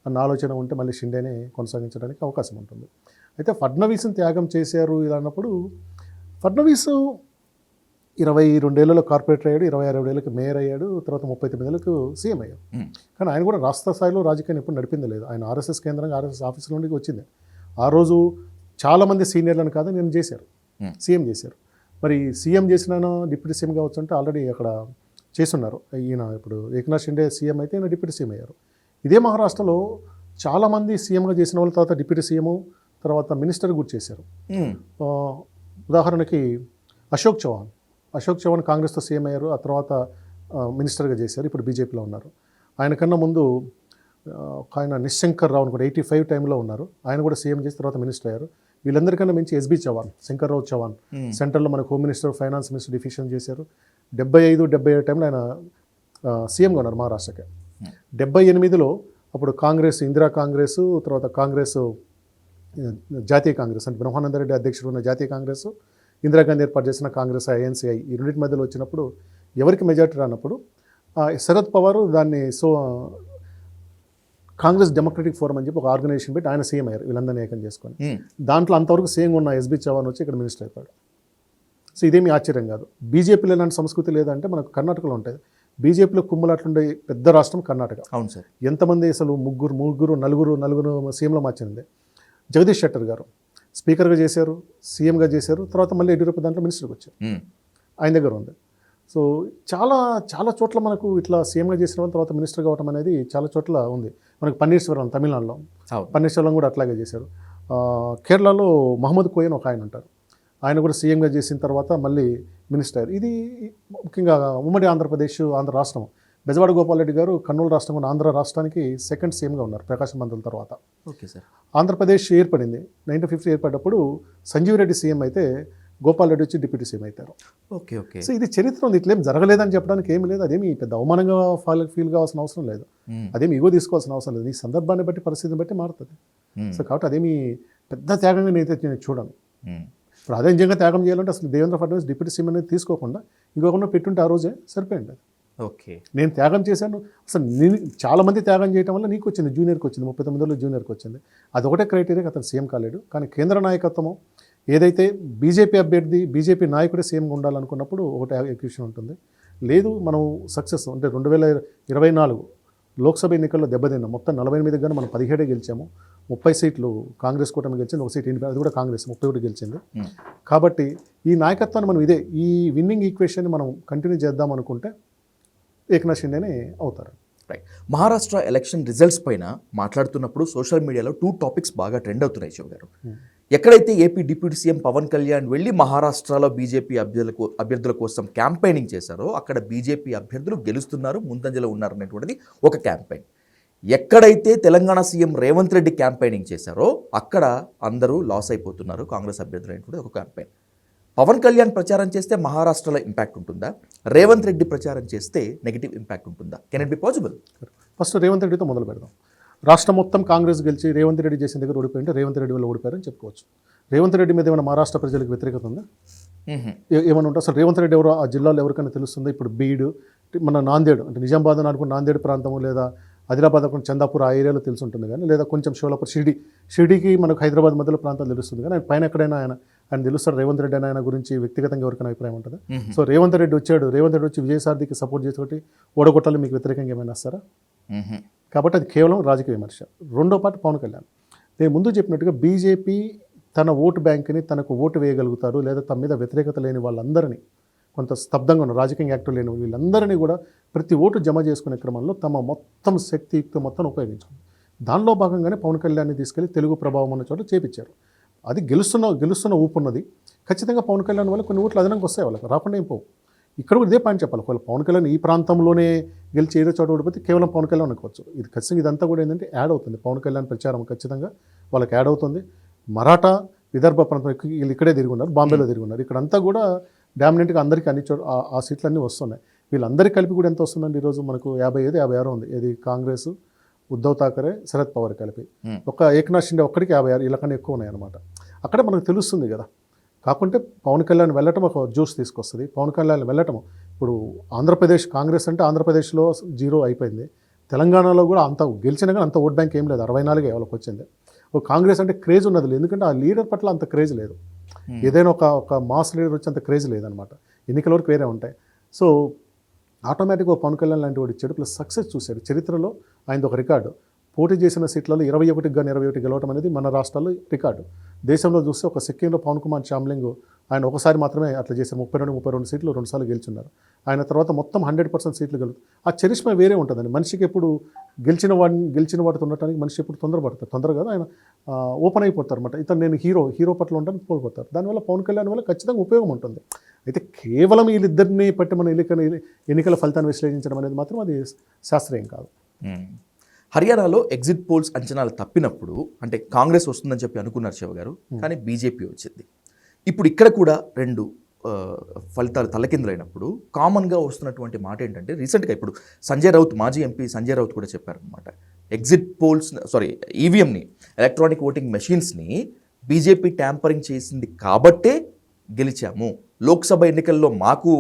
Speaker 2: అన్న ఆలోచన ఉంటే మళ్ళీ షిండేనే కొనసాగించడానికి అవకాశం ఉంటుంది. అయితే ఫడ్నవీస్ని త్యాగం చేశారు ఇలా అన్నప్పుడు, ఫడ్నవీస్ 22 ఏళ్లలో కార్పొరేటర్ అయ్యాడు, 26 ఏళ్ళకి మేయర్ అయ్యాడు, తర్వాత 39 ఏళ్ళకు సీఎం అయ్యాడు. కానీ ఆయన కూడా రాష్ట్ర స్థాయిలో రాజకీయాన్ని ఎప్పుడు నడిపింది లేదు. ఆయన ఆర్ఎస్ఎస్ కేంద్రంగా ఆర్ఎస్ఎస్ ఆఫీస్ నుండి వచ్చింది. ఆ రోజు చాలామంది సీనియర్లను కాదు నేను చేశారు, సీఎం చేశారు. మరి సీఎం చేసిన డిప్యూటీ సీఎం కావచ్చు అంటే ఆల్రెడీ అక్కడ చేస్తున్నారు. ఈయన ఇప్పుడు ఏక్నాథ్ షిండే సీఎం అయితే ఈయన డిప్యూటీ సీఎం అయ్యారు. ఇదే మహారాష్ట్రలో చాలామంది సీఎంగా చేసిన వాళ్ళ తర్వాత డిప్యూటీ సీఎం, తర్వాత మినిస్టర్ కూడా చేశారు. ఉదాహరణకి అశోక్ చవాన్ కాంగ్రెస్తో సీఎం అయ్యారు, ఆ తర్వాత మినిస్టర్గా చేశారు, ఇప్పుడు బీజేపీలో ఉన్నారు. ఆయన కన్నా ముందు ఆయన నిశంకర్ రావు కూడా 85 టైంలో ఉన్నారు, ఆయన కూడా సీఎం చేసి తర్వాత మినిస్టర్ అయ్యారు. వీళ్ళందరికన్నా మించి ఎస్బీ చవాన్, శంకర్రావు చవాన్ సెంట్రల్లో మనకు హోమ్ మినిస్టర్, ఫైనాన్స్ మినిస్టర్ డిఫిషన్ చేశారు. 75-77 టైంలో ఆయన సీఎంగా ఉన్నారు మహారాష్ట్రకి. 78లో అప్పుడు కాంగ్రెస్, ఇందిరా కాంగ్రెస్, తర్వాత కాంగ్రెస్ జాతీయ కాంగ్రెస్ అంటే బ్రహ్మానంద రెడ్డి అధ్యక్షుడు ఉన్న జాతీయ కాంగ్రెస్, ఇందిరాగాంధీ ఏర్పాటు చేసిన కాంగ్రెస్, ఐఎన్సీఐ, ఈ రెండింటి మధ్యలో వచ్చినప్పుడు ఎవరికి మెజార్టీ రానప్పుడు శరద్ పవార్ దాన్ని కాంగ్రెస్ డెమోక్రటిక్ ఫోరం అని చెప్పి ఒక ఆర్గనైజేషన్ పెట్టి ఆయన సీఎం అయ్యారు, వీళ్ళందరినీ ఏకం చేసుకొని. దాంట్లో అంతవరకు సీఎం ఉన్న ఎస్బీ చవాన్ వచ్చి ఇక్కడ మినిస్టర్ అయిపోయాడు. సో ఇదేమీ ఆశ్చర్యం కాదు. బీజేపీలో ఇలాంటి సంస్కృతి లేదంటే మనకు కర్ణాటకలో ఉంటుంది. బీజేపీలో కుమ్ములాట్లుండే పెద్ద రాష్ట్రం కర్ణాటక.
Speaker 1: అవును సార్.
Speaker 2: ఎంతమంది అసలు నలుగురు సీఎంలో మార్చింది. జగదీష్ షెట్టర్ గారు స్పీకర్గా చేశారు, సీఎంగా చేశారు, తర్వాత మళ్ళీ యడ్యూరప్ప దాంట్లో మినిస్టర్కి వచ్చారు, ఆయన దగ్గర ఉంది. సో చాలా చోట్ల మనకు ఇట్లా సీఎంగా చేసిన తర్వాత మినిస్టర్ కావటం అనేది చాలా చోట్ల ఉంది. మనకు పన్నీర్సెల్వం తమిళనాడులో, పన్నీర్సెల్వం కూడా అట్లాగే చేశారు. కేరళలో మహమ్మద్ కోయన్ ఒక ఆయన ఉంటారు, ఆయన కూడా సీఎంగా చేసిన తర్వాత మళ్ళీ మినిస్టర్. ఇది ముఖ్యంగా ఉమ్మడి ఆంధ్రప్రదేశ్, ఆంధ్ర రాష్ట్రం, బెజవాడ గోపాల్ రెడ్డి గారు కర్నూలు రాష్ట్రం ఉన్న ఆంధ్ర రాష్ట్రానికి సెకండ్ సీఎంగా ఉన్నారు ప్రకాశం మంత్రుల తర్వాత.
Speaker 1: Okay sir.
Speaker 2: ఆంధ్రప్రదేశ్ ఏర్పడింది 1950 ఏర్పడినప్పుడు సంజీవ్ రెడ్డి సీఎం అయితే గోపాల్ రెడ్డి వచ్చి డిప్యూటీ సీఎం అవుతారు.
Speaker 1: Okay okay.
Speaker 2: సో ఇది చరిత్ర ఉంది, ఇట్లేం జరగలేదని చెప్పడానికి ఏమి లేదు. అదేమి పెద్ద అవమానంగా ఫీల్ కావాల్సిన అవసరం లేదు, అదేమి ఇగో తీసుకోవాల్సిన అవసరం లేదు. ఈ సందర్భాన్ని బట్టి, పరిస్థితిని బట్టి మారుతుంది. సో కాబట్టి అదేమి పెద్ద త్యాగంగా నేను చూడను. ఇప్పుడు అదే నిజంగా త్యాగం చేయాలంటే అసలు దేవేంద్ర ఫడ్నవీస్ డిప్యూటీ సీఎం అనేది తీసుకోకుండా ఇంకొకరిని పెట్టుంటే ఆ రోజే సరిపోయింది.
Speaker 1: ఓకే.
Speaker 2: నేను త్యాగం చేశాను, అసలు నేను చాలామంది త్యాగం చేయడం వల్ల నీకు వచ్చింది, జూనియర్కి వచ్చింది, 39 జూనియర్కి వచ్చింది. అదొకటే క్రైటీరియా అతను సీఎం కాలేడు. కానీ కేంద్ర నాయకత్వము ఏదైతే బీజేపీ అభ్యర్థి బీజేపీ నాయకుడే సీఎంగా ఉండాలనుకున్నప్పుడు ఒకటి ఎక్విషన్ ఉంటుంది. లేదు మనం సక్సెస్ అంటే 2024 లోక్సభ ఎన్నికల్లో దెబ్బతిన్నాం. మొత్తం 48 కానీ మనం 17 గెలిచాము. 30 సీట్లు కాంగ్రెస్ కూటమి గెలిచింది, ఒక సీట్ అది కూడా కాంగ్రెస్ 31 గెలిచింది. కాబట్టి ఈ నాయకత్వాన్ని మనం ఈ విన్నింగ్ ఈక్వేషన్ని మనం కంటిన్యూ చేద్దాం అనుకుంటే ఏకనాథ్ షిండేనే అవుతారు.
Speaker 1: రైట్. మహారాష్ట్ర ఎలక్షన్ రిజల్ట్స్ పైన మాట్లాడుతున్నప్పుడు సోషల్ మీడియాలో 2 టాపిక్స్ బాగా ట్రెండ్ అవుతున్నాయి శివ గారు. ఎక్కడైతే AP deputy CM Pawan Kalyan వెళ్ళి మహారాష్ట్రలో బీజేపీ అభ్యర్థుల కోసం క్యాంపెయినింగ్ చేశారో అక్కడ బీజేపీ అభ్యర్థులు గెలుస్తున్నారు, ముందంజలో ఉన్నారు అనేటువంటిది ఒక క్యాంపెయిన్. ఎక్కడైతే తెలంగాణ సీఎం రేవంత్ రెడ్డి క్యాంపెయినింగ్ చేశారో అక్కడ అందరూ లాస్ అయిపోతున్నారు కాంగ్రెస్ అభ్యర్థులు అనేటువంటి ఒక క్యాంపెయిన్. పవన్ కళ్యాణ్ ప్రచారం చేస్తే మహారాష్ట్రలో ఇంపాక్ట్ ఉంటుందా, రేవంత్ రెడ్డి ప్రచారం చేస్తే నెగిటివ్ ఇంపాక్ట్ ఉంటుందా? Can it be possible?
Speaker 2: First Revanth రెడ్డితో మొదలు పెడదాం. రాష్ట్రం మొత్తం కాంగ్రెస్ గెలిచి రేవంత్ రెడ్డి చేసిన దగ్గర ఓడిపోయింటే రేవంత్ రెడ్డి వల్ల ఓడిపోయారని చెప్పుకోవచ్చు. రేవంత్ రెడ్డి మీద ఏమైనా మహారాష్ట్ర ప్రజలకు వ్యతిరేకత ఉందా? ఏమైనా ఉంటే అసలు రేవంత్ రెడ్డి ఎవరో ఆ జిల్లాలో ఎవరికైనా తెలుస్తుందా? ఇప్పుడు బీడు మన నాందేడ్ అంటే నిజామాబాద్ అనుకున్న నాందేడ్ ప్రాంతము లేదా ఆదిలాబాద్ అనుకున్న చందాపూర్ ఆ ఏరియాలో తెలిసి ఉంటుంది కానీ, లేదా కొంచెం షోలాపూర్ షిర్డీకి మనకు హైదరాబాద్ మధ్యలో ప్రాంతాలు తెలుస్తుంది కానీ ఆయన పైన ఎక్కడైనా ఆయన తెలుస్తాడు రేవంత్ రెడ్డి అని ఆయన గురించి వ్యక్తిగతంగా ఎవరికైనా అభిప్రాయం ఉంటుంది? సో రేవంత్ రెడ్డి వచ్చి విజయసారథికి సపోర్ట్ చేసి ఓడగొట్టాలి మీకు వ్యతిరేకంగా ఏమైనా వస్తారా? కాబట్టి అది కేవలం రాజకీయ విమర్శ. రెండో పాటు పవన్ కళ్యాణ్, నేను ముందు చెప్పినట్టుగా బీజేపీ తన ఓటు బ్యాంక్ని తనకు ఓటు వేయగలుగుతారు లేదా తమ మీద వ్యతిరేకత లేని వాళ్ళందరినీ, కొంత స్తబ్దంగా ఉన్న రాజకీయ యాక్టివ్ లేని వీళ్ళందరినీ కూడా ప్రతి ఓటు జమ చేసుకునే క్రమంలో తమ మొత్తం శక్తియుక్తి మొత్తం ఉపయోగించుకుంది. దానిలో భాగంగానే పవన్ కళ్యాణ్ని తీసుకెళ్లి తెలుగు ప్రభావం ఉన్న చోట చేపించారు. అది గెలుస్తున్న ఊపున్నది. ఖచ్చితంగా పవన్ కళ్యాణ్ వల్ల కొన్ని ఓట్లు అదనంగా వస్తాయి, వాళ్ళకి రాకుండా ఏం పోవు. ఇక్కడ కూడా ఇదే పాయింట్ చెప్పాలి. ఒకవేళ పవన్ కళ్యాణ్ ఈ ప్రాంతంలోనే గెలిచి ఏదో చోట ఓడిపోతే కేవలం పవన్ కళ్యాణ్ అనుకోవచ్చు. ఇది ఖచ్చితంగా ఇదంతా కూడా ఏంటంటే యాడ్ అవుతుంది. పవన్ కళ్యాణ్ ప్రచారం ఖచ్చితంగా వాళ్ళకి యాడ్ అవుతుంది. మరాఠా విదర్భ ప్రాంతం వీళ్ళు ఇక్కడే తిరిగి ఉన్నారు, బాంబేలో తిరిగి ఉన్నారు. ఇక్కడంతా కూడా డామినెంట్గా అందరికీ అన్ని చోట ఆ సీట్లన్నీ వస్తున్నాయి. వీళ్ళందరికీ కలిపి కూడా ఎంత వస్తుందండి ఈరోజు మనకు 55-56 ఉంది. ఇది కాంగ్రెస్, ఉద్ధవ్ ఠాకరే, శరద్ పవార్ కలిపి. ఒక ఏకనాథ్ షిండే ఒక్కడికి 56 వీళ్ళకన్నా ఎక్కువ ఉన్నాయి అనమాట. అక్కడే మనకు తెలుస్తుంది కదా. కాకుంటే పవన్ కళ్యాణ్ వెళ్ళటం ఒక జ్యూస్ తీసుకొస్తుంది. పవన్ కళ్యాణ్ వెళ్ళటం ఇప్పుడు ఆంధ్రప్రదేశ్ కాంగ్రెస్ అంటే ఆంధ్రప్రదేశ్లో 0 అయిపోయింది. తెలంగాణలో కూడా అంత గెలిచినా కానీ అంత ఓట్ బ్యాంక్ ఏం లేదు, 64 వాళ్ళకి వచ్చింది. ఒక కాంగ్రెస్ అంటే క్రేజ్ ఉన్నది లేదు, ఎందుకంటే ఆ లీడర్ పట్ల అంత క్రేజ్ లేదు. ఏదైనా ఒక మాస్ లీడర్ వచ్చి అంత క్రేజ్ లేదనమాట. ఎన్నికల వరకు వేరే ఉంటాయి. సో ఆటోమేటిక్గా పవన్ కళ్యాణ్ లాంటి వాడు ఇచ్చాడు, ప్లస్ సక్సెస్ చూశాడు. చరిత్రలో ఆయనది ఒక రికార్డు. పోటీ చేసిన సీట్లలో 21 కానీ 21 గెలవడం అనేది మన రాష్ట్రాల్లో రికార్డు. దేశంలో చూస్తే ఒక సిక్కింలో పవన్ కుమార్ చామ్లింగ్ ఆయన ఒకసారి మాత్రమే అట్లా చేశారు. 32 సీట్లు 2 సార్లు గెలిచున్నారు. ఆయన తర్వాత మొత్తం 100% సీట్లు గెలుపు. ఆ చరిష్మా వేరే ఉంటుందండి. మనిషికి ఎప్పుడు గెలిచిన వాటితో ఉండటానికి మనిషి ఎప్పుడు తొందరపడతారు. తొందరగా ఆయన ఓపెన్ అయిపోతారు అనమాట. ఇతను నేను హీరో పట్ల ఉండడానికి కోల్పోతారు. దానివల్ల పవన్ కళ్యాణ్ వల్ల ఖచ్చితంగా ఉపయోగం ఉంటుంది. అయితే కేవలం వీళ్ళిద్దరిని పట్టి మన ఎన్నికల ఫలితాన్ని విశ్లేషించడం అనేది మాత్రం అది శాస్త్రీయం కాదు.
Speaker 1: హర్యానాలో ఎగ్జిట్ పోల్స్ అంచనాలు తప్పినప్పుడు అంటే కాంగ్రెస్ వస్తుందని చెప్పి అనుకున్నారు శివ గారు, కానీ బీజేపీ వచ్చింది. ఇప్పుడు ఇక్కడ కూడా 2 ఫలితాలు తలకిందులైనప్పుడు కామన్గా వస్తున్నటువంటి మాట ఏంటంటే, రీసెంట్గా ఇప్పుడు మాజీ ఎంపీ సంజయ్ రౌత్ కూడా చెప్పారనమాట, ఈవీఎంని ఎలక్ట్రానిక్ ఓటింగ్ మెషిన్స్ని బీజేపీ ట్యాంపరింగ్ చేసింది కాబట్టే గెలిచాము, లోక్సభ ఎన్నికల్లో మాకు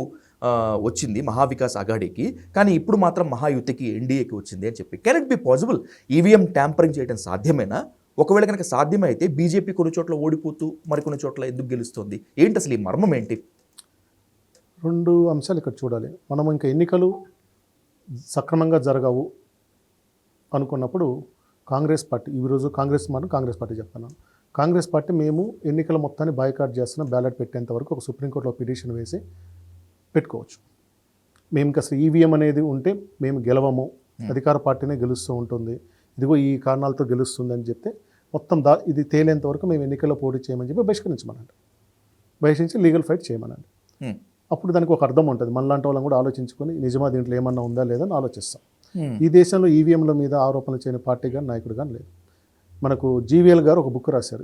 Speaker 1: వచ్చింది మహావికాస్ అఘాడీకి, కానీ ఇప్పుడు మాత్రం మహాయుతికి ఎన్డీఏకి వచ్చింది అని చెప్పి. Can it be possible? EVM tampering చేయడం సాధ్యమేనా? ఒకవేళ కనుక సాధ్యమైతే బీజేపీ కొన్ని చోట్ల ఓడిపోతూ మరికొన్ని చోట్ల ఎందుకు గెలుస్తుంది? ఏంటి అసలు ఈ మర్మం ఏంటి?
Speaker 2: 2 అంశాలు ఇక్కడ చూడాలి. మనం ఇంకా ఎన్నికలు సక్రమంగా జరగవు అనుకున్నప్పుడు కాంగ్రెస్ పార్టీ, ఈరోజు కాంగ్రెస్ పార్టీ చెప్తున్నాను, కాంగ్రెస్ పార్టీ మేము ఎన్నికల మొత్తాన్ని బాయ్కాట్ చేస్తున్నాం, బ్యాలెట్ పెట్టేంత వరకు ఒక సుప్రీంకోర్టులో పిటిషన్ వేసి పెట్టుకోవచ్చు. మేము అసలు ఈవీఎం అనేది ఉంటే మేము గెలవము, అధికార పార్టీనే గెలుస్తూ ఉంటుంది, ఇదిగో ఈ కారణాలతో గెలుస్తుంది అని చెప్తే మొత్తం ఇది తేలేంత వరకు మేము ఎన్నికల్లో పోటీ చేయమని చెప్పి బహిష్కరించి లీగల్ ఫైట్ చేయమనండి. అప్పుడు దానికి ఒక అర్థం ఉంటుంది. మనలాంటి వాళ్ళని కూడా ఆలోచించుకొని నిజమా దీంట్లో ఏమన్నా ఉందా లేదా అని ఆలోచిస్తాం. ఈ దేశంలో ఈవీఎంల మీద ఆరోపణలు చేయని పార్టీ కానీ నాయకుడు కానీ లేదు. మనకు జీవీఎల్ గారు ఒక బుక్ రాశారు,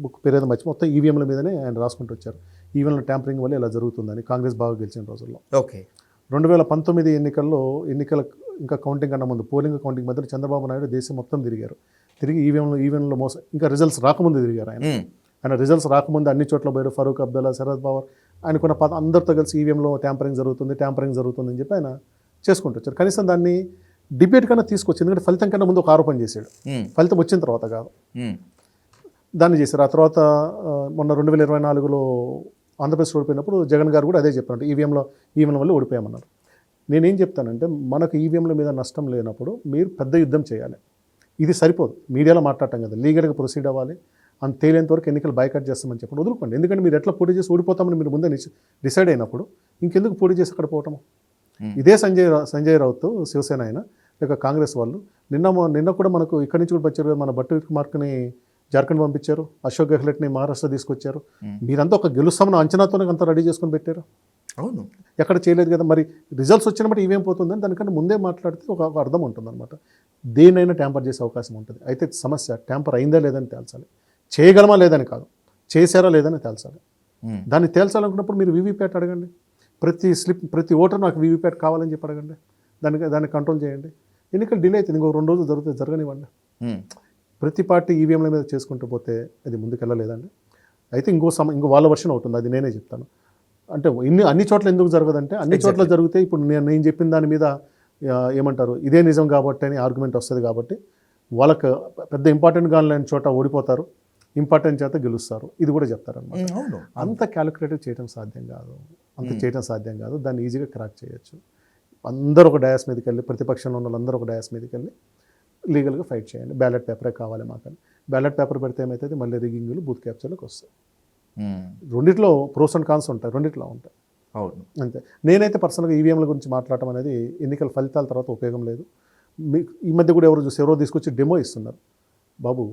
Speaker 2: బుక్ పేరేదో మర్చి మొత్తం ఈవీఎంల మీదనే ఆయన రాసుకుంటూ వచ్చారు. ఈవీఎంల ట్యాంపరింగ్ వల్ల ఇలా జరుగుతుందని కాంగ్రెస్ బాగా గెలిచిన రోజుల్లో.
Speaker 1: ఓకే.
Speaker 2: 2019 ఎన్నికల ఇంకా కౌంటింగ్ కన్నా ముందు పోలింగ్ కౌంటింగ్ మధ్యలో చంద్రబాబు నాయుడు దేశం మొత్తం తిరిగారు. తిరిగి ఈవీఎంలో మోసం ఇంకా రిజల్ట్స్ రాకముందు తిరిగారు ఆయన. ఆయన రిజల్ట్స్ రాకముందు అన్ని చోట్ల పోయారు. ఫరూక్ అబ్దుల్లా, శరద్ పవార్, ఆయనకున్న అందరితో కలిసి ఈవీఎంలో ట్యాంపరింగ్ జరుగుతుంది అని చెప్పి ఆయన చేసుకుంటూ వచ్చారు. కనీసం దాన్ని డిబేట్ కన్నా తీసుకొచ్చి, ఎందుకంటే ఫలితం కన్నా ముందు ఒక ఆరోపణ చేశాడు, ఫలితం వచ్చిన తర్వాత కాదు, దాన్ని చేశారు. ఆ తర్వాత మొన్న 2024లో ఆంధ్రప్రదేశ్ ఓడిపోయినప్పుడు జగన్ గారు కూడా అదే చెప్పారు, ఈవీఎంల వల్ల ఓడిపోయామన్నారు. నేనేం చెప్తానంటే, మనకు ఈవీఎంల మీద నష్టం లేనప్పుడు మీరు పెద్ద యుద్ధం చేయాలి. ఇది సరిపోదు, మీడియాలో మాట్లాడటం కదా, లీగల్గా ప్రొసీడ్ అవ్వాలి. అంత తేలేంత వరకు ఎన్నికలు బైకాట్ చేస్తామని చెప్పండి, వదులుకోండి. ఎందుకంటే మీరు ఎట్లా పోటీ చేసి ఓడిపోతామని మీరు ముందే డిసైడ్ అయినప్పుడు ఇంకెందుకు పోటీ చేసి అక్కడ పోవటము? ఇదే సంజయ్ రౌత్ శివసేన అయినా లేక కాంగ్రెస్ వాళ్ళు నిన్న కూడా మనకు ఇక్కడి నుంచి కూడా వచ్చారు. మన బట్టి విక్రమార్కని జార్ఖండ్ పంపించారు, అశోక్ గెహ్లెట్ని మహారాష్ట్ర తీసుకొచ్చారు. మీరంతా ఒక గెలుస్తామన్న అంచనాతోనే అంతా రెడీ చేసుకొని పెట్టారు.
Speaker 1: అవును,
Speaker 2: ఎక్కడ చేయలేదు కదా. మరి రిజల్ట్స్ వచ్చిన బట్టి ఈవేం పోతుందని దానికన్నా ముందే మాట్లాడితే ఒక అర్థం ఉంటుందన్నమాట. దేనైనా ట్యాంపర్ చేసే అవకాశం ఉంటుంది. అయితే సమస్య ట్యాంపర్ అయిందా లేదని తేల్చాలి, చేయగలమా లేదని కాదు, చేశారా లేదని తేల్చాలి. దాన్ని తేల్చాలనుకున్నప్పుడు మీరు వీవీప్యాట్ అడగండి, ప్రతి ఓటర్ నాకు వీవీప్యాట్ కావాలని చెప్పి అడగండి, దాన్ని కంట్రోల్ చేయండి. ఎన్నికలు డిలే అవుతుంది, ఇంకో 2 రోజులు జరగనివ్వండి. ప్రతి పార్టీ ఈవీఎంల మీద చేసుకుంటూ పోతే అది ముందుకెళ్ళలేదండి. అయితే ఇంకో వాళ్ళ వర్షన్ అవుతుంది, అది నేనే చెప్తాను. అంటే అన్ని చోట్ల ఎందుకు జరగదంటే, అన్ని చోట్ల జరిగితే ఇప్పుడు నేను చెప్పిన దాని మీద ఏమంటారు, ఇదే నిజం కాబట్టి అని ఆర్గ్యుమెంట్ వస్తుంది. కాబట్టి వాళ్ళకి పెద్ద ఇంపార్టెంట్గా లేని చోట ఓడిపోతారు, ఇంపార్టెంట్ చేత గెలుస్తారు, ఇది కూడా చెప్తారన్నమాట. అంత క్యాలిక్యులేటివ్ చేయడం సాధ్యం కాదు, దాన్ని ఈజీగా క్రాక్ చేయొచ్చు. అందరూ ఒక డయాస్ మీదకి వెళ్ళి, ప్రతిపక్షంలో ఉన్న వాళ్ళందరూ ఒక డయాస్ మీదకి వెళ్ళి లీగల్గా ఫైట్ చేయండి. బ్యాలెట్ పేపరే కావాలి మాకని. బ్యాలెట్ పేపర్ పెడితే ఏమవుతుంది, మళ్ళీ రిగ్గింగ్లు, బూత్ క్యాప్చర్లకు వస్తాయి. రెండిట్లో ప్రోస్ అండ్ కాన్స్ ఉంటాయి, రెండిట్లో ఉంటాయి.
Speaker 1: అవును,
Speaker 2: అంతే. నేనైతే పర్సనల్గా ఈవీఎంల గురించి మాట్లాడటం అనేది ఎన్నికల ఫలితాల తర్వాత ఉపయోగం లేదు. ఈ మధ్య కూడా ఎవరో తీసుకొచ్చి డెమో ఇస్తున్నారు. బాబు,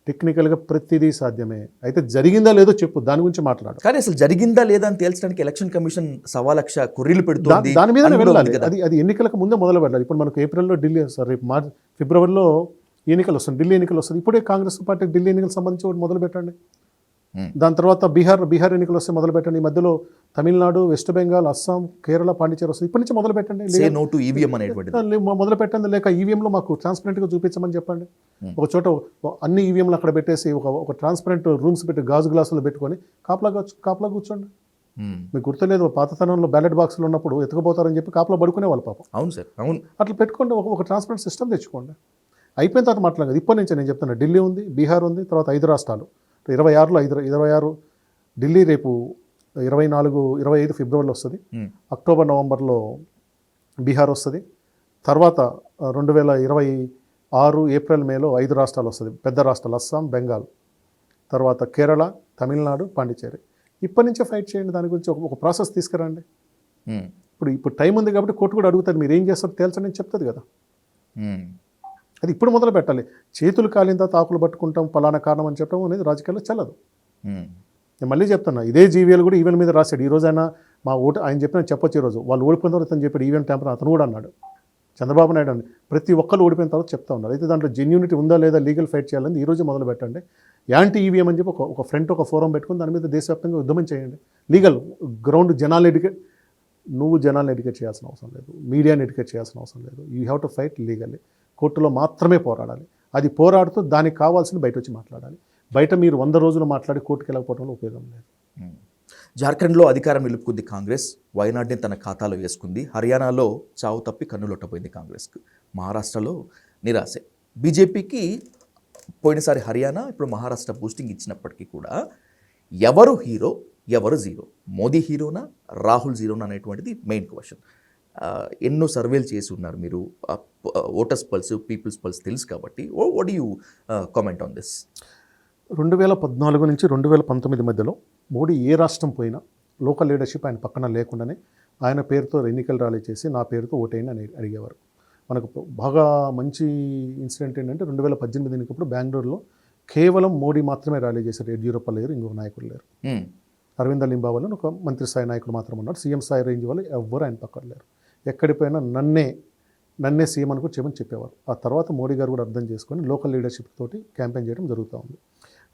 Speaker 2: టెక్నికల్గా ప్రతిదీ సాధ్యమే, అయితే జరిగిందా లేదో చెప్పు, దాని గురించి మాట్లాడు.
Speaker 1: కానీ అసలు జరిగిందా లేదా అని తేల్చడానికి ఎలక్షన్ కమిషన్ 1,00,000 కొర్రీలు పెడుతుంది.
Speaker 2: దాని మీద వెళ్ళాలి. అది ఎన్నికలకు ముందే మొదలు పెట్టాలి. ఇప్పుడు మనకు ఏప్రిల్లో ఢిల్లీ, రేపు ఫిబ్రవరిలో ఎన్నికలు వస్తుంది, ఢిల్లీ ఎన్నికలు వస్తుంది. ఇప్పుడే కాంగ్రెస్ పార్టీకి ఢిల్లీ ఎన్నికలకు సంబంధించి ఒకటి మొదలు పెట్టండి. దాని తర్వాత బీహార్ ఎన్నికలు వస్తే మొదలు పెట్టండి. ఈ మధ్యలో తమిళనాడు, వెస్ట్ బెంగాల్, అస్సాం, కేరళ, పాండిచేరి వస్తుంది. ఇప్పటి నుంచి మొదలు పెట్టండి, మొదలు పెట్టండి. లేక ఈవీఎంలో మాకు ట్రాన్స్పరెంట్గా చూపించమని చెప్పండి. ఒక చోట అన్ని ఈవీఎంలు అక్కడ పెట్టేసి ఒక ట్రాన్స్పరెంట్ రూమ్స్ పెట్టి గాజు గ్లాసులు పెట్టుకొని కాపలా కూర్చోండి. మీకు గుర్తులేదు, పాతతనంలో బ్యాలెట్ బాక్సులు ఉన్నప్పుడు ఎత్తుకుపోతారని చెప్పి కాపలా పడుకునే వాళ్ళు పాపం.
Speaker 1: అవును సార్, అవును.
Speaker 2: అట్లా పెట్టుకోండి, ఒక ట్రాన్స్పరెంట్ సిస్టమ్ తెచ్చుకోండి. అయిపోయిన తర్వాత మాట్లాడదు. ఇప్పటి నుంచి నేను చెప్తున్నా, ఢిల్లీ ఉంది, బీహార్ ఉంది, తర్వాత 5 రాష్ట్రాలు. 26 ఢిల్లీ, రేపు 25 ఫిబ్రవరిలో వస్తుంది. అక్టోబర్, నవంబర్లో బీహార్ వస్తుంది. తర్వాత 2026 ఏప్రిల్, మేలో 5 రాష్ట్రాలు వస్తుంది, పెద్ద రాష్ట్రాలు, అస్సాం, బెంగాల్, తర్వాత కేరళ, తమిళనాడు, పాండిచేరి. ఇప్పటి నుంచే ఫైట్ చేయండి, దాని గురించి ఒక ప్రాసెస్ తీసుకురండి. ఇప్పుడు టైం ఉంది కాబట్టి కోర్టు కూడా అడుగుతుంది, మీరు ఏం చేస్తారో తేల్చండి అని చెప్తుంది కదా. అది ఇప్పుడు మొదలు పెట్టాలి. చేతులు కాలిన తర్వాత ఆకులు పట్టుకుంటాం, పలానా కారణం అని చెప్పడం అనేది రాజకీయాల్లో చెల్లదు. నేను మళ్ళీ చెప్తున్నా, ఇదే జీవీఎల్ కూడా ఈవెన్ మీద రాశాడు. ఈ రోజు మా ఓటు ఆయన చెప్పిన చెప్పొచ్చు, ఈరోజు వాళ్ళు ఓడిపోయిన తర్వాత అతను చెప్పాడు ఈవెన్ ట్యాంపర్, అతను కూడా అన్నాడు, చంద్రబాబు నాయుడు అని. ప్రతి ఒక్కరు ఓడిపోయిన తర్వాత చెప్తా ఉన్నారు. అయితే దాంట్లో జెన్యూనిటీ ఉందా లేదా, లీగల్ ఫైట్ చేయాలని ఈ రోజు మొదలు పెట్టండి. యాంటీ ఈవీఎం అని చెప్పి ఒక ఫోరం పెట్టుకుని దాని మీద దేశవ్యాప్తంగా ఉద్యమం చేయండి. లీగల్ గ్రౌండ్ జనాలను ఎడ్యుకేట్ చేయాల్సిన అవసరం లేదు, మీడియాని ఎడ్యుకేట్ చేయాల్సిన అవసరం లేదు. You have to fight legally. కోర్టులో మాత్రమే పోరాడాలి. అది పోరాడుతూ దానికి కావాల్సింది బయట వచ్చి మాట్లాడాలి. బయట మీరు 100 రోజులు మాట్లాడి కోర్టుకు వెళ్ళకపోవడంలో ఉపయోగం లేదు.
Speaker 1: జార్ఖండ్లో అధికారం నిలుపుకుంది కాంగ్రెస్, వయనాడ్ని తన ఖాతాలో వేసుకుంది. హర్యానాలో చావు తప్పి కన్నులొట్టపోయింది కాంగ్రెస్కు. మహారాష్ట్రలో నిరాశే. బీజేపీకి పోయినసారి హర్యానా, ఇప్పుడు మహారాష్ట్ర బూస్టింగ్ ఇచ్చినప్పటికీ కూడా ఎవరు హీరో, ఎవరు జీరో? మోదీ హీరోనా, రాహుల్ జీరోనా అనేటువంటిది మెయిన్ క్వశ్చన్. ఎన్నో సర్వేలు చేసి ఉన్నారు మీరు, ఓటర్స్ పల్స్, పీపుల్స్ పల్స్ తెలుసు కాబట్టి. What do you comment on this?
Speaker 2: 2014 నుంచి 2019 మధ్యలో మోడీ ఏ రాష్ట్రం పోయినా లోకల్ లీడర్షిప్ ఆయన పక్కన లేకుండానే ఆయన పేరుతో ఎన్నికలు ర్యాలీ చేసి నా పేరుతో ఓటేయండి అని అడిగేవారు. మనకు బాగా మంచి ఇన్సిడెంట్ ఏంటంటే 2018 ఎన్నికప్పుడు బెంగళూరులో కేవలం మోడీ మాత్రమే ర్యాలీ చేశారు. యడ్యూరప్ప లేరు, ఇంకొక నాయకులు లేరు. అరవింద లింబావళి ఒక మంత్రి స్థాయి నాయకుడు మాత్రం ఉన్నారు. సీఎం స్థాయి రేంజ్ వాళ్ళు ఎవ్వరు ఆయన పక్కన లేరు. ఎక్కడిపోయినా నన్నే సీఎం అనుకో చేయమని చెప్పేవారు. ఆ తర్వాత మోడీ గారు కూడా అర్థం చేసుకొని లోకల్ లీడర్షిప్ తోటి క్యాంపెయిన్ చేయడం జరుగుతూ ఉంది.